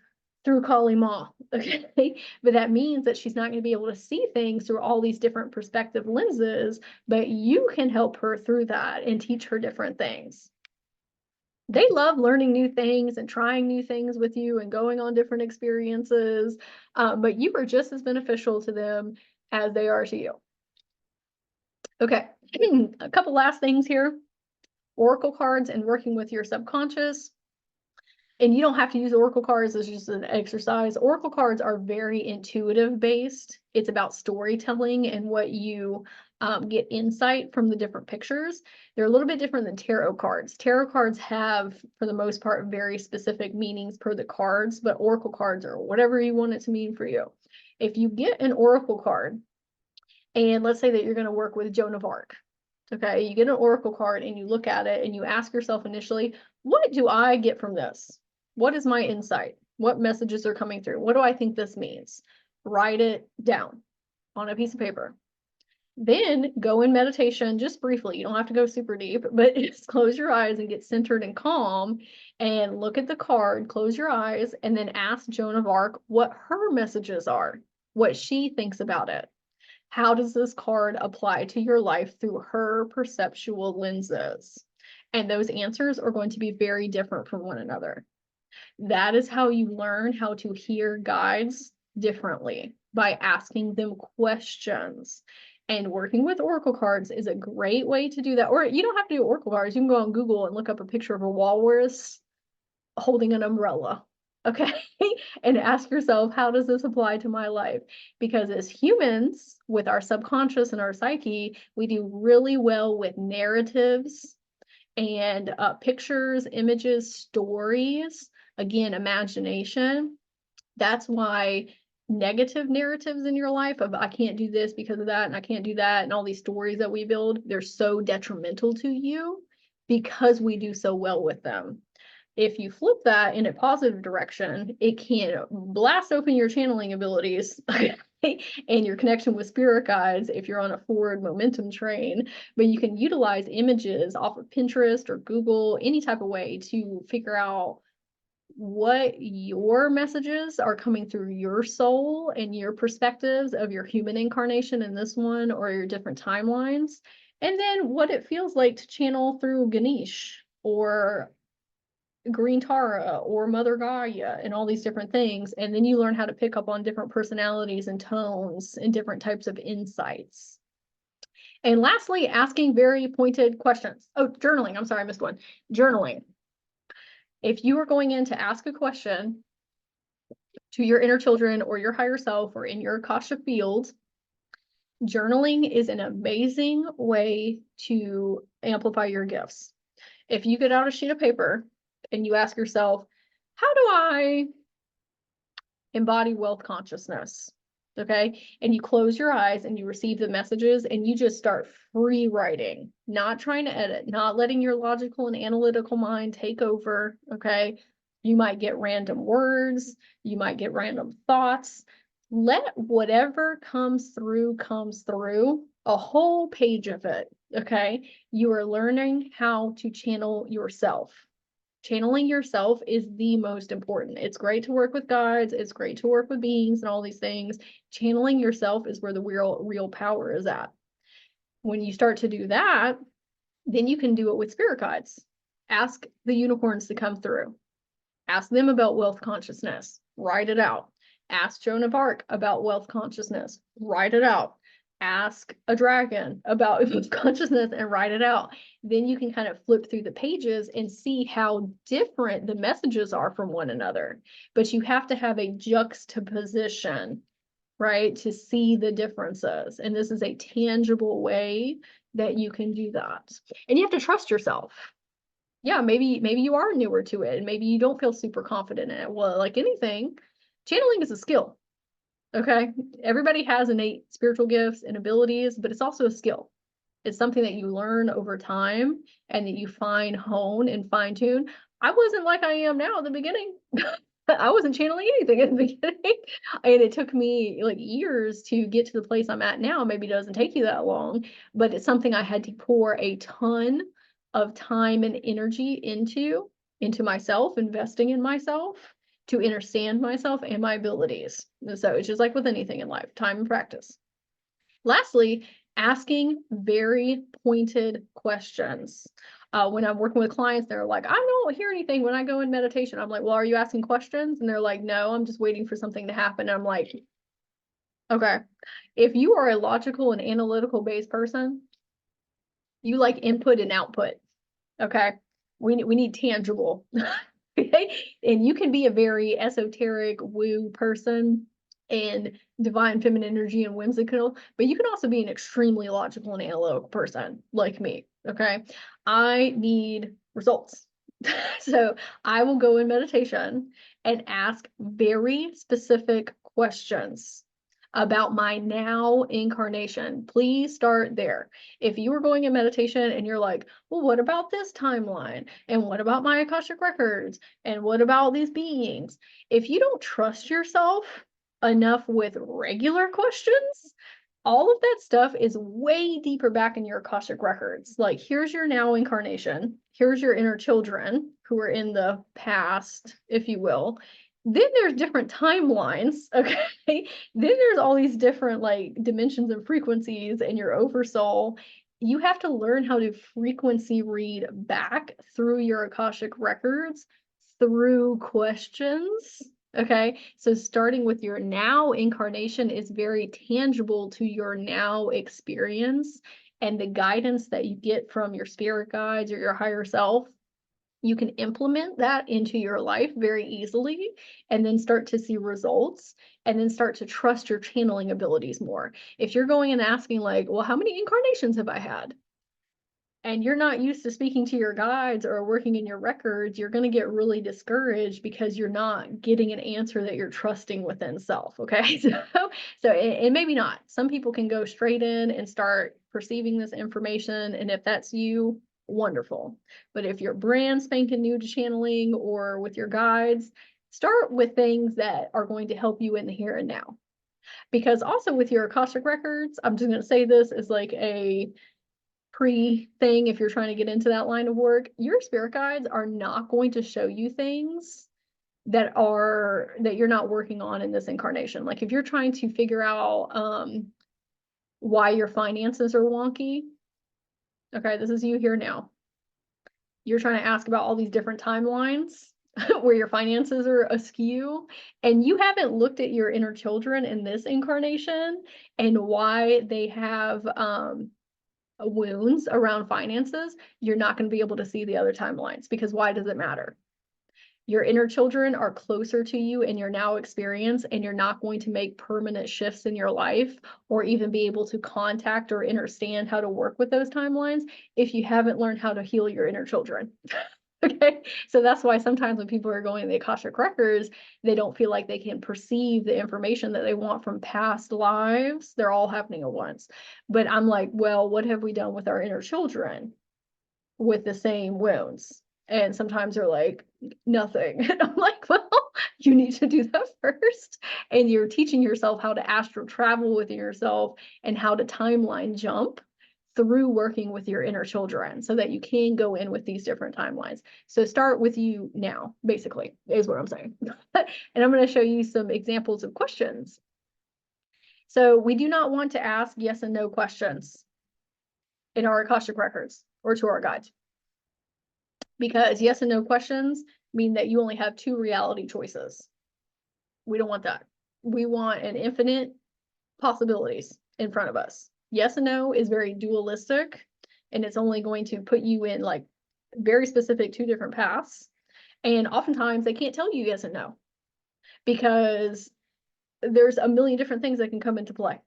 through Kali Ma, okay? But that means that she's not going to be able to see things through all these different perspective lenses, but you can help her through that and teach her different things. They love learning new things and trying new things with you and going on different experiences, but you are just as beneficial to them as they are to you. Okay, a couple last things here. Oracle cards and working with your subconscious. And you don't have to use oracle cards as just an exercise. Oracle cards are very intuitive based. It's about storytelling and what you get insight from the different pictures. They're a little bit different than tarot cards. Tarot cards have, for the most part, very specific meanings per the cards, but oracle cards are whatever you want it to mean for you. If you get an oracle card, and let's say that you're going to work with Joan of Arc, okay, you get an oracle card and you look at it and you ask yourself initially, what do I get from this? What is my insight? What messages are coming through? What do I think this means? Write it down on a piece of paper. Then go in meditation just briefly. You don't have to go super deep, but just close your eyes and get centered and calm and look at the card, close your eyes, and then ask Joan of Arc what her messages are, what she thinks about it. How does this card apply to your life through her perceptual lenses? And those answers are going to be very different from one another. That is how you learn how to hear guides differently, by asking them questions. And working with oracle cards is a great way to do that. Or you don't have to do oracle cards. You can go on Google and look up a picture of a walrus holding an umbrella. Okay. And ask yourself, how does this apply to my life? Because as humans, with our subconscious and our psyche, we do really well with narratives and pictures, images, stories. Again, imagination. That's why negative narratives in your life of I can't do this because of that, and I can't do that, and all these stories that we build, they're so detrimental to you because we do so well with them. If you flip that in a positive direction, it can blast open your channeling abilities and your connection with spirit guides if you're on a forward momentum train. But you can utilize images off of Pinterest or Google, any type of way, to figure out what your messages are coming through your soul and your perspectives of your human incarnation in this one, or your different timelines. And then what it feels like to channel through Ganesh or Green Tara or Mother Gaia and all these different things. And then you learn how to pick up on different personalities and tones and different types of insights. And lastly, asking very pointed questions. Oh, journaling. I'm sorry, I missed one. Journaling. If you are going in to ask a question to your inner children or your higher self or in your Akasha field, journaling is an amazing way to amplify your gifts. If you get out a sheet of paper and you ask yourself, how do I embody wealth consciousness? Okay. And you close your eyes and you receive the messages and you just start free writing, not trying to edit, not letting your logical and analytical mind take over. Okay. You might get random words, you might get random thoughts. Let whatever comes through, a whole page of it. Okay. You are learning how to channel yourself. Channeling yourself is the most important. It's great to work with guides. It's great to work with beings and all these things. Channeling yourself is where the real power is at. When you start to do that, then you can do it with spirit guides. Ask the unicorns to come through. Ask them about wealth consciousness. Write it out. Ask Joan of Arc about wealth consciousness. Write it out. Ask a dragon about consciousness and write it out. Then you can kind of flip through the pages and see how different the messages are from one another. But you have to have a juxtaposition, right, to see the differences. And this is a tangible way that you can do that. And you have to trust yourself. Yeah, maybe you are newer to it and maybe you don't feel super confident in it. Well, like anything, channeling is a skill. Okay, everybody has innate spiritual gifts and abilities, but it's also a skill. It's something that you learn over time and that you hone and fine tune. I wasn't like I am now at the beginning. I wasn't channeling anything at the beginning. And it took me like years to get to the place I'm at now. Maybe it doesn't take you that long, but it's something I had to pour a ton of time and energy into myself, investing in myself, to understand myself and my abilities. So it's just like with anything in life, time and practice. Lastly, asking very pointed questions. When I'm working with clients, they're like, I don't hear anything when I go in meditation. I'm like, well, are you asking questions? And they're like, no, I'm just waiting for something to happen. And I'm like, okay, if you are a logical and analytical based person, you like input and output. Okay, we need tangible. Okay? And you can be a very esoteric woo person and divine feminine energy and whimsical, but you can also be an extremely logical and analytical person like me. Okay, I need results. So I will go in meditation and ask very specific questions about my now incarnation. Please start there. If you are going in meditation and you're like, well, what about this timeline? And what about my Akashic records? And what about these beings? If you don't trust yourself enough with regular questions, all of that stuff is way deeper back in your Akashic records. Like, here's your now incarnation. Here's your inner children who are in the past, if you will. Then there's different timelines, okay? Then there's all these different like dimensions and frequencies in your oversoul. You have to learn how to frequency read back through your Akashic records, through questions. Okay, so starting with your now incarnation is very tangible to your now experience, and the guidance that you get from your spirit guides or your higher self, you can implement that into your life very easily, and then start to see results, and then start to trust your channeling abilities more. If you're going and asking like, well, how many incarnations have I had? And you're not used to speaking to your guides or working in your records, you're going to get really discouraged because you're not getting an answer that you're trusting within self. Okay. And maybe not. Some people can go straight in and start perceiving this information. And if that's you, wonderful. But if you're brand spanking new to channeling or with your guides, start with things that are going to help you in the here and now. Because also with your Akashic records, I'm just going to say this as like a thing, if you're trying to get into that line of work, your spirit guides are not going to show you things that you're not working on in this incarnation. Like if you're trying to figure out why your finances are wonky, okay, this is you here now. You're trying to ask about all these different timelines where your finances are askew, and you haven't looked at your inner children in this incarnation and why they have wounds around finances. You're not going to be able to see the other timelines, because why does it matter? Your inner children are closer to you in your now experience, and you're not going to make permanent shifts in your life or even be able to contact or understand how to work with those timelines if you haven't learned how to heal your inner children. Okay, so that's why sometimes when people are going to the Akashic records, they don't feel like they can perceive the information that they want from past lives. They're all happening at once. But I'm like, well, what have we done with our inner children with the same wounds? And sometimes they're like, nothing. And I'm like, well, you need to do that first. And you're teaching yourself how to astral travel within yourself and how to timeline jump through working with your inner children so that you can go in with these different timelines. So start with you now, basically, is what I'm saying. And I'm going to show you some examples of questions. So we do not want to ask yes and no questions in our Akashic records or to our guides, because yes and no questions mean that you only have two reality choices. We don't want that. We want an infinite possibilities in front of us. Yes and no is very dualistic, and it's only going to put you in like very specific two different paths. And oftentimes they can't tell you yes and no, because there's a million different things that can come into play.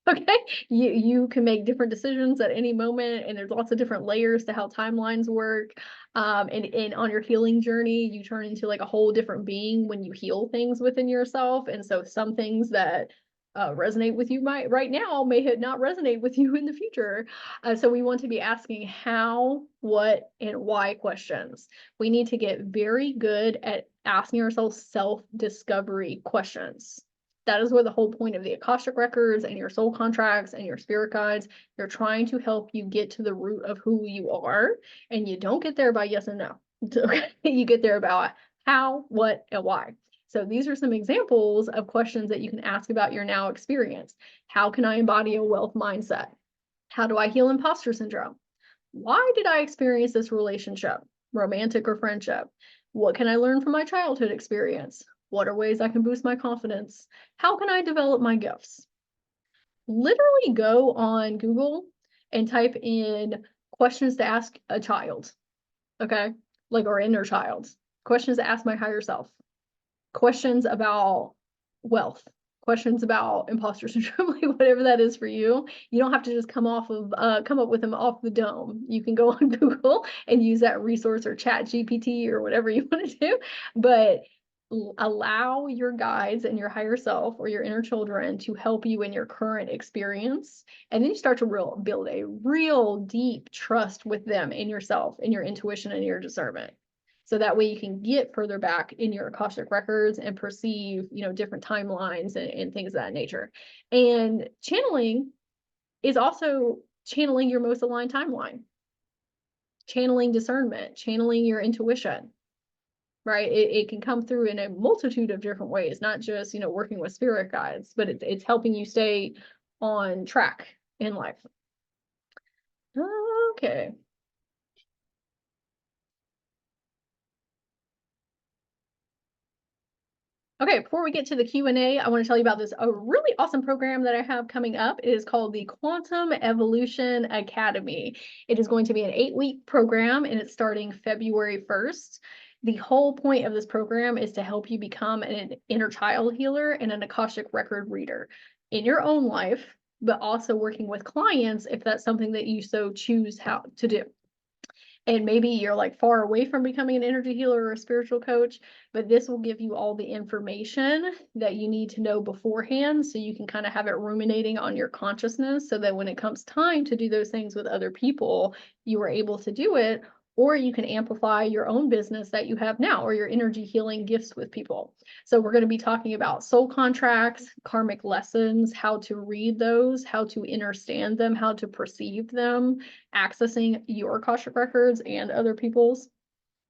Okay, you can make different decisions at any moment, and there's lots of different layers to how timelines work. And on your healing journey, you turn into like a whole different being when you heal things within yourself. And so some things that resonate with you right now may not resonate with you in the future. So we want to be asking how, what, and why questions. We need to get very good at asking ourselves self-discovery questions. That is where the whole point of the Akashic records and your soul contracts and your spirit guides, they're trying to help you get to the root of who you are. And you don't get there by yes and no. You get there about how, what, and why. So these are some examples of questions that you can ask about your now experience. How can I embody a wealth mindset? How do I heal imposter syndrome? Why did I experience this relationship, romantic or friendship? What can I learn from my childhood experience? What are ways I can boost my confidence? How can I develop my gifts? Literally go on Google and type in questions to ask a child, okay? Like, or inner child. Questions to ask my higher self. Questions about wealth. Questions about imposter syndrome, like whatever that is for you. You don't have to just come up with them off the dome. You can go on Google and use that resource, or Chat GPT, or whatever you want to do. But allow your guides and your higher self or your inner children to help you in your current experience. And then you start to build a real deep trust with them, in yourself, in your intuition and your discernment. So that way you can get further back in your Akashic records and perceive, different timelines and things of that nature. And channeling is also channeling your most aligned timeline, channeling discernment, channeling your intuition. right? It can come through in a multitude of different ways, not just, working with spirit guides, but it's helping you stay on track in life. Okay. Okay, before we get to the Q&A, I want to tell you about a really awesome program that I have coming up. It is called the Quantum Evolution Academy. It is going to be an 8-week program, and it's starting February 1st. The whole point of this program is to help you become an inner child healer and an Akashic record reader in your own life, but also working with clients if that's something that you so choose how to do. And maybe you're like far away from becoming an energy healer or a spiritual coach, but this will give you all the information that you need to know beforehand so you can kind of have it ruminating on your consciousness so that when it comes time to do those things with other people, you are able to do it, or you can amplify your own business that you have now or your energy healing gifts with people. So we're going to be talking about soul contracts, karmic lessons, how to read those, how to understand them, how to perceive them, accessing your Akashic records and other people's,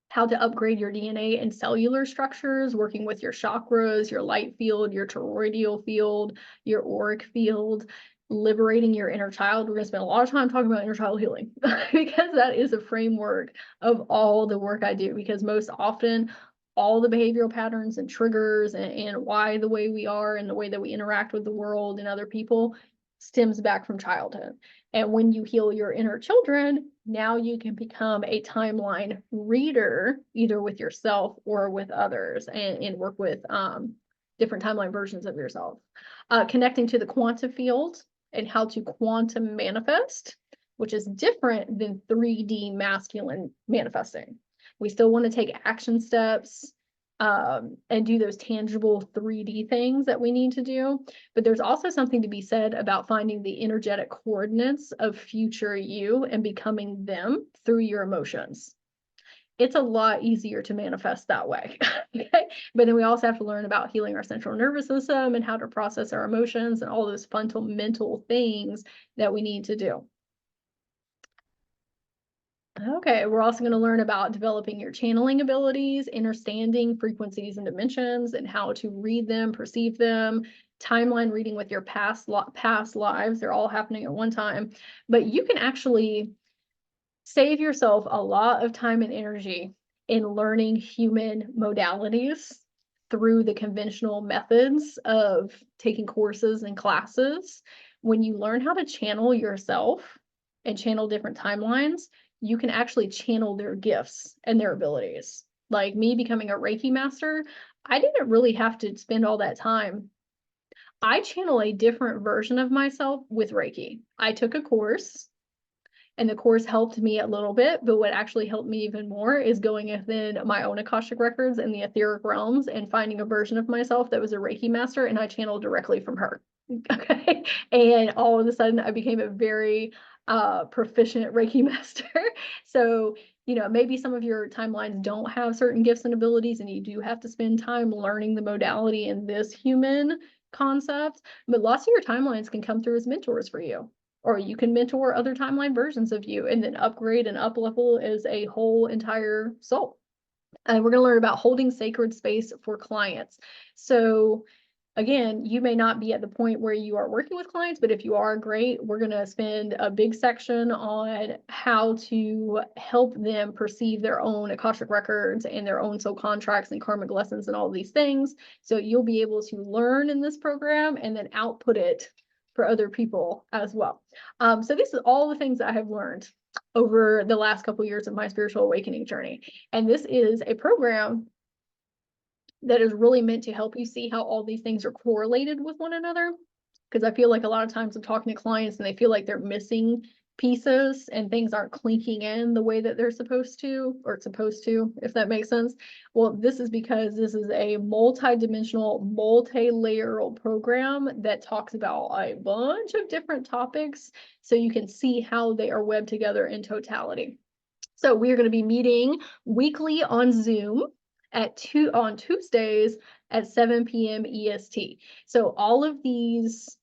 how to upgrade your DNA and cellular structures, working with your chakras, your light field, your toroidal field, your auric field, liberating your inner child. We're going to spend a lot of time talking about inner child healing because that is a framework of all the work I do, because most often all the behavioral patterns and triggers and why the way we are and the way that we interact with the world and other people stems back from childhood. And when you heal your inner children, now you can become a timeline reader, either with yourself or with others, and work with different timeline versions of yourself. Connecting to the quantum field and how to quantum manifest, which is different than 3D masculine manifesting. We still want to take action steps and do those tangible 3D things that we need to do. But there's also something to be said about finding the energetic coordinates of future you and becoming them through your emotions. It's a lot easier to manifest that way. Okay? But then we also have to learn about healing our central nervous system and how to process our emotions and all those fundamental things that we need to do. Okay, we're also going to learn about developing your channeling abilities, understanding frequencies and dimensions, and how to read them, perceive them, timeline reading with your past lives. They're all happening at one time. But you can actually save yourself a lot of time and energy in learning human modalities through the conventional methods of taking courses and classes. When you learn how to channel yourself and channel different timelines, you can actually channel their gifts and their abilities. Like me becoming a Reiki master, I didn't really have to spend all that time. I channel a different version of myself with Reiki. I took a course, and the course helped me a little bit, but what actually helped me even more is going within my own Akashic records and the etheric realms and finding a version of myself that was a Reiki master, and I channeled directly from her. Okay. And all of a sudden I became a very proficient Reiki master. So, maybe some of your timelines don't have certain gifts and abilities, and you do have to spend time learning the modality in this human concept, but lots of your timelines can come through as mentors for you. Or you can mentor other timeline versions of you and then upgrade and up level as a whole entire soul. And we're going to learn about holding sacred space for clients. So again, you may not be at the point where you are working with clients, but if you are, great. We're going to spend a big section on how to help them perceive their own Akashic records and their own soul contracts and karmic lessons and all these things. So you'll be able to learn in this program and then output it for other people as well. So this is all the things that I have learned over the last couple of years of my spiritual awakening journey. And this is a program that is really meant to help you see how all these things are correlated with one another. Because I feel like a lot of times I'm talking to clients and they feel like they're missing pieces and things aren't clinking in the way that they're supposed to, if that makes sense. Well, this is because this is a multi-dimensional, multi-layeral program that talks about a bunch of different topics so you can see how they are webbed together in totality. So we are going to be meeting weekly on Zoom on Tuesdays at 7 p.m. EST. So all of these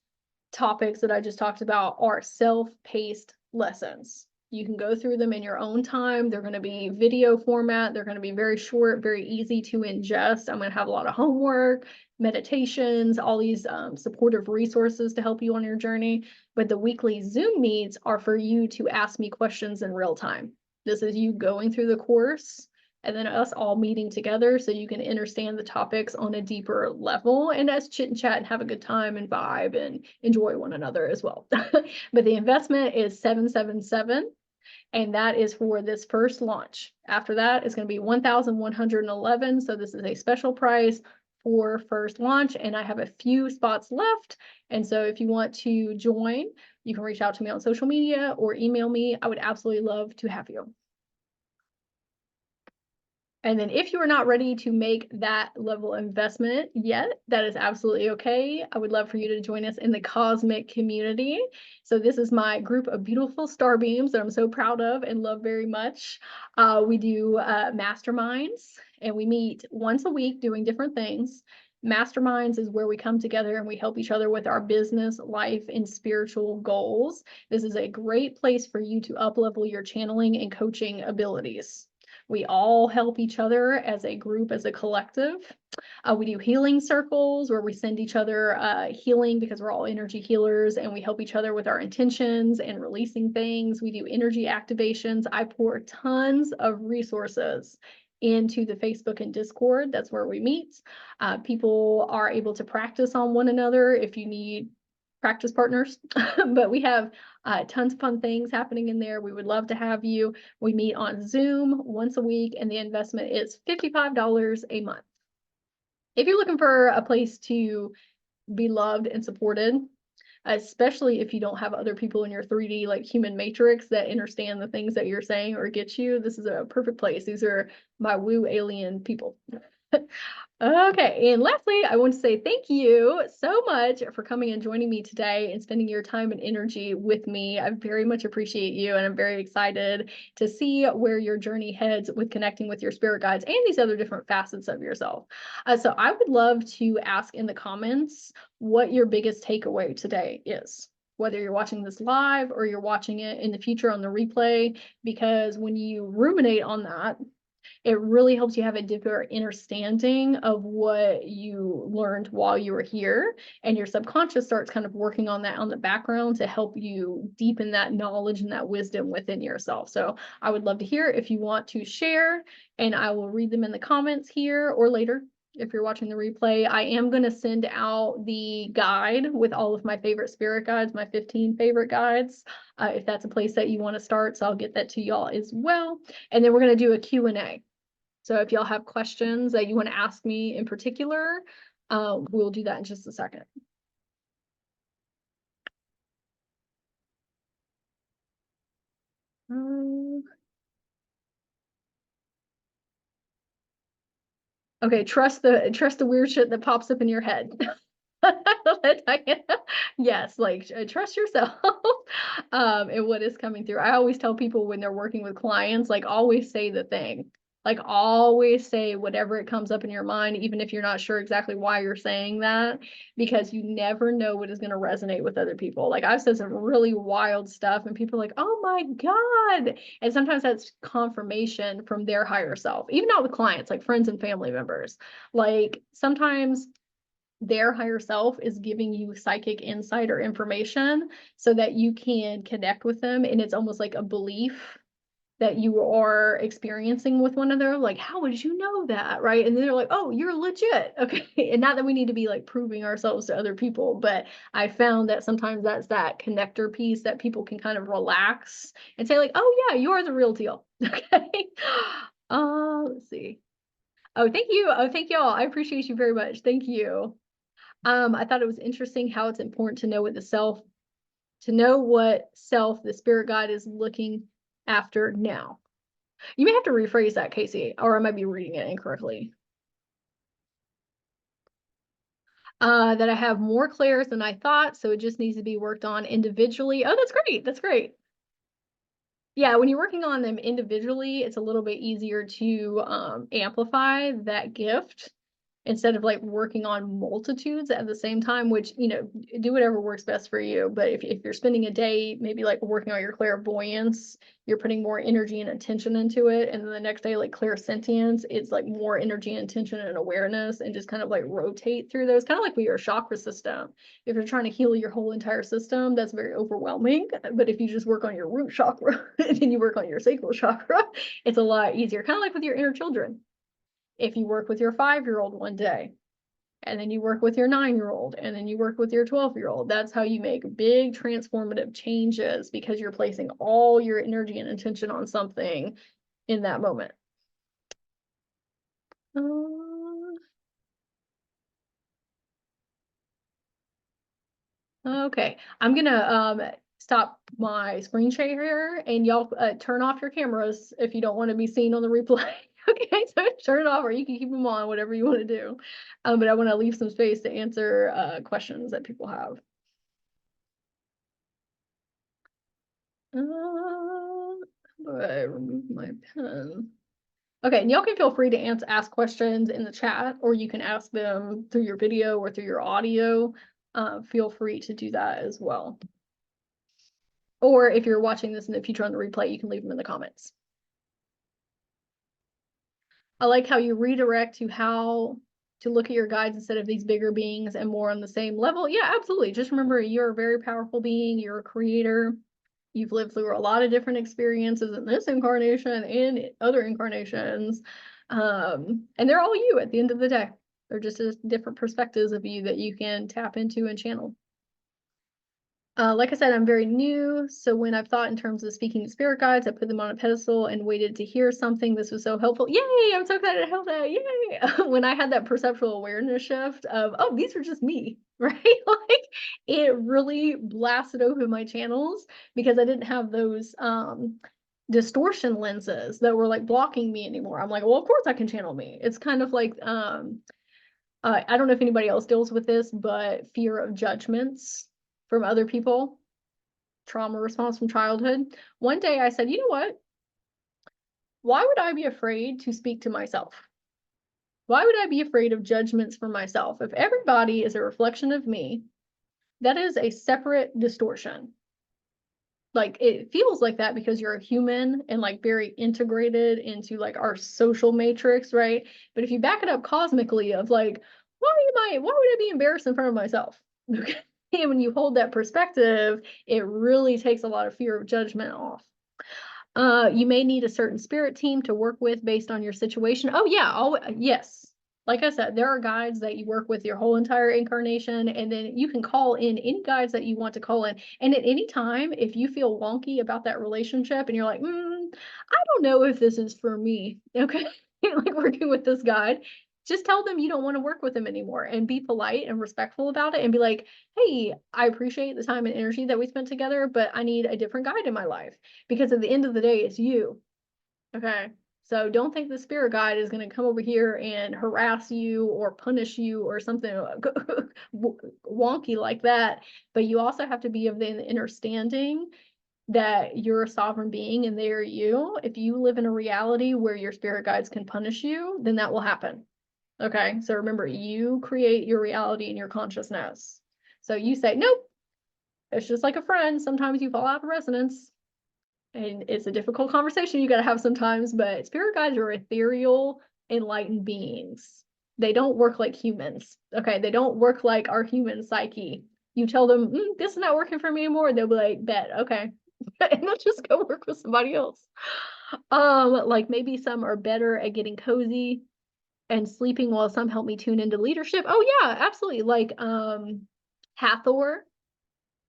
topics that I just talked about are self-paced lessons. You can go through them in your own time. They're going to be video format. They're going to be very short, very easy to ingest. I'm going to have a lot of homework, meditations, all these supportive resources to help you on your journey. But the weekly Zoom meets are for you to ask me questions in real time. This is you going through the course and then us all meeting together so you can understand the topics on a deeper level and us chit and chat and have a good time and vibe and enjoy one another as well. But the investment is $777. And that is for this first launch. After that, it's going to be $1,111. So this is a special price for first launch, and I have a few spots left. And so if you want to join, you can reach out to me on social media or email me. I would absolutely love to have you. And then if you are not ready to make that level of investment yet, that is absolutely okay. I would love for you to join us in the cosmic community. So this is my group of beautiful star beams that I'm so proud of and love very much. We do masterminds, and we meet once a week doing different things. Masterminds is where we come together and we help each other with our business, life, and spiritual goals. This is a great place for you to up-level your channeling and coaching abilities. We all help each other as a group, as a collective. We do healing circles where we send each other healing because we're all energy healers, and we help each other with our intentions and releasing things. We do energy activations. I pour tons of resources into the Facebook and Discord. That's where we meet. People are able to practice on one another if you need practice partners, but we have tons of fun things happening in there. We would love to have you. We meet on Zoom once a week, and the investment is $55 a month. If you're looking for a place to be loved and supported, especially if you don't have other people in your 3D like human matrix that understand the things that you're saying or get you, this is a perfect place. These are my woo alien people. Okay, and lastly, I want to say thank you so much for coming and joining me today and spending your time and energy with me. I very much appreciate you, and I'm very excited to see where your journey heads with connecting with your spirit guides and these other different facets of yourself. So I would love to ask in the comments what your biggest takeaway today is, whether you're watching this live or you're watching it in the future on the replay, because when you ruminate on that, it really helps you have a deeper understanding of what you learned while you were here, and your subconscious starts kind of working on that on the background to help you deepen that knowledge and that wisdom within yourself. So I would love to hear if you want to share, and I will read them in the comments here or later. If you're watching the replay, I am going to send out the guide with all of my favorite spirit guides, my 15 favorite guides, if that's a place that you want to start. So I'll get that to y'all as well. And then we're going to do a Q&A. So if y'all have questions that you want to ask me in particular, we'll do that in just a second. Okay, trust the weird shit that pops up in your head. Yes, like trust yourself and what is coming through. I always tell people when they're working with clients, like always say the thing. Like always say whatever it comes up in your mind, even if you're not sure exactly why you're saying that, because you never know what is going to resonate with other people. Like I've said some really wild stuff and people are like, oh my God. And sometimes that's confirmation from their higher self, even not with clients, like friends and family members. Like sometimes their higher self is giving you psychic insight or information so that you can connect with them. And it's almost like a belief that you are experiencing with one another. Like, how would you know that? Right. And then they're like, oh, you're legit. Okay. And not that we need to be like proving ourselves to other people, but I found that sometimes that's that connector piece that people can kind of relax and say like, oh yeah, you are the real deal. Okay. Let's see. Oh, thank you. Oh, thank y'all. I appreciate you very much. Thank you. I thought it was interesting how it's important to know what self the spirit guide is looking after now. You may have to rephrase that, Casey, or I might be reading it incorrectly. That I have more clairs than I thought, so it just needs to be worked on individually. Oh, that's great. That's great. Yeah, when you're working on them individually, it's a little bit easier to amplify that gift instead of like working on multitudes at the same time, which, you know, do whatever works best for you. But if you're spending a day maybe like working on your clairvoyance, you're putting more energy and attention into it. And then the next day, like clairsentience, it's like more energy and attention and awareness, and just kind of like rotate through those, kind of like with your chakra system. If you're trying to heal your whole entire system, that's very overwhelming. But if you just work on your root chakra and then you work on your sacral chakra, it's a lot easier. Kind of like with your inner children. If you work with your 5-year-old one day, and then you work with your 9-year-old, and then you work with your 12-year-old, that's how you make big transformative changes, because you're placing all your energy and attention on something in that moment. Okay, I'm gonna stop my screen share, and y'all turn off your cameras if you don't want to be seen on the replay. Okay, so turn it off, or you can keep them on, whatever you want to do. But I want to leave some space to answer questions that people have. I remove my pen. Okay, and y'all can feel free to ask questions in the chat, or you can ask them through your video or through your audio. Feel free to do that as well. Or if you're watching this in the future on the replay, you can leave them in the comments. I like how you redirect to how to look at your guides instead of these bigger beings and more on the same level. Yeah, absolutely. Just remember, you're a very powerful being. You're a creator. You've lived through a lot of different experiences in this incarnation and other incarnations. And they're all you at the end of the day. They're just different perspectives of you that you can tap into and channel. Like I said, I'm very new, so when I've thought in terms of speaking to spirit guides, I put them on a pedestal and waited to hear something. This was so helpful. Yay! I'm so excited to help that. Yay! When I had that perceptual awareness shift of, oh, these are just me, right? Like, it really blasted open my channels, because I didn't have those distortion lenses that were like blocking me anymore. I'm like, well, of course I can channel me. It's kind of like I don't know if anybody else deals with this, but fear of judgments from other people, trauma response from childhood. One day I said, you know what? Why would I be afraid to speak to myself? Why would I be afraid of judgments from myself? If everybody is a reflection of me, that is a separate distortion. Like, it feels like that because you're a human and like very integrated into like our social matrix, right? But if you back it up cosmically of like, why would I be embarrassed in front of myself? Okay. And when you hold that perspective, it really takes a lot of fear of judgment off. You may need a certain spirit team to work with based on your situation. Oh yeah, yes. Like I said, there are guides that you work with your whole entire incarnation, and then you can call in any guides that you want to call in. And at any time, if you feel wonky about that relationship and you're like, I don't know if this is for me, okay, like working with this guide, just tell them you don't want to work with them anymore, and be polite and respectful about it, and be like, hey, I appreciate the time and energy that we spent together, but I need a different guide in my life, because at the end of the day, it's you. Okay. So don't think the spirit guide is going to come over here and harass you or punish you or something wonky like that. But you also have to be of the understanding that you're a sovereign being and they are you. If you live in a reality where your spirit guides can punish you, then that will happen. Okay, so remember, you create your reality and your consciousness. So you say, nope, it's just like a friend. Sometimes you fall out of resonance, and it's a difficult conversation you got to have sometimes, but spirit guides are ethereal, enlightened beings. They don't work like humans. Okay, they don't work like our human psyche. You tell them, this is not working for me anymore, they'll be like, bet, okay. And they'll just go work with somebody else. Like maybe some are better at getting cozy and sleeping, while some help me tune into leadership. Oh yeah, absolutely. Like Hathor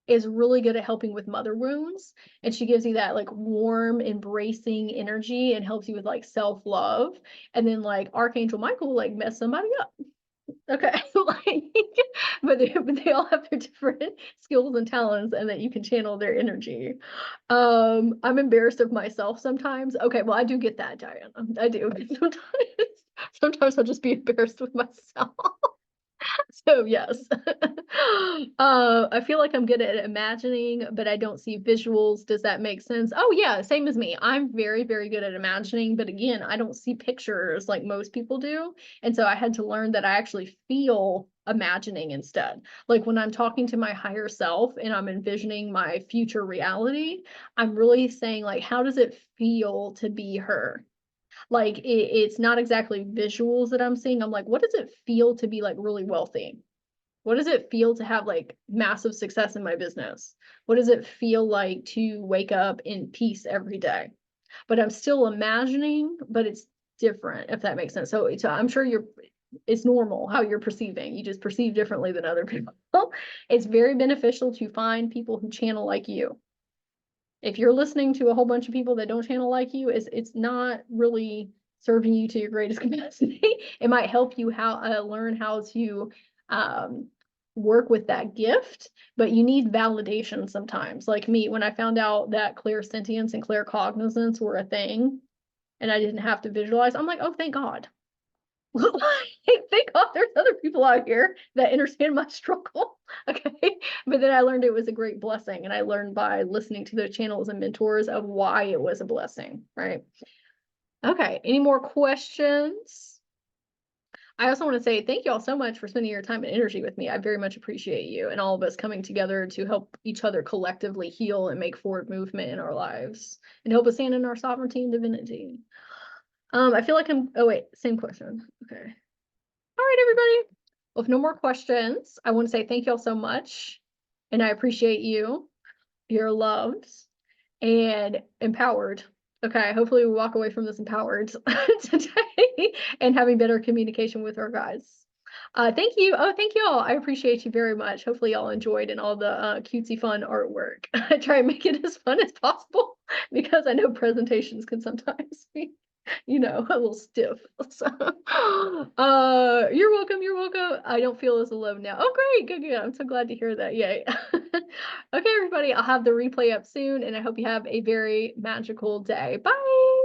is really good at helping with mother wounds, and she gives you that like warm, embracing energy and helps you with like self-love. And then like Archangel Michael like mess somebody up. Okay. Like, but they all have their different skills and talents, and that you can channel their energy. I'm embarrassed of myself sometimes. Okay, well, I do get that, Diana. I do. Sometimes I'll just be embarrassed with myself. So yes. I feel like I'm good at imagining, but I don't see visuals. Does that make sense? Oh yeah, same as me. I'm very, very good at imagining, but again, I don't see pictures like most people do. And so I had to learn that I actually feel imagining instead. Like when I'm talking to my higher self and I'm envisioning my future reality, I'm really saying like, how does it feel to be her? Like it's not exactly visuals that I'm seeing. I'm like, what does it feel to be like really wealthy? What does it feel to have like massive success in my business? What does it feel like to wake up in peace every day? But I'm still imagining, but it's different, if that makes sense. So I'm sure it's normal how you're perceiving. You just perceive differently than other people. It's very beneficial to find people who channel like you. If you're listening to a whole bunch of people that don't channel like you, it's not really serving you to your greatest capacity. It might help you learn how to um, work with that gift, but you need validation sometimes. Like me, when I found out that clairsentience and claircognizance were a thing, and I didn't have to visualize, I'm like, oh, thank God. Thank God there's other people out here that understand my struggle. Okay. But then I learned it was a great blessing. And I learned by listening to those channels and mentors of why it was a blessing. Right. Okay. Any more questions? I also want to say thank you all so much for spending your time and energy with me. I very much appreciate you and all of us coming together to help each other collectively heal and make forward movement in our lives and help us stand in our sovereignty and divinity. I feel like oh wait, same question. Okay. All right, everybody. Well, if no more questions, I want to say thank you all so much. And I appreciate you, your loves, and empowered. Okay, hopefully we walk away from this empowered today and having better communication with our guys. Thank you. Oh, thank you all. I appreciate you very much. Hopefully y'all enjoyed and all the cutesy fun artwork. I try and make it as fun as possible because I know presentations can sometimes be a little stiff. So, you're welcome. You're welcome. I don't feel as alone now. Oh, great. Good, good. I'm so glad to hear that. Yay. Okay, everybody, I'll have the replay up soon, and I hope you have a very magical day. Bye.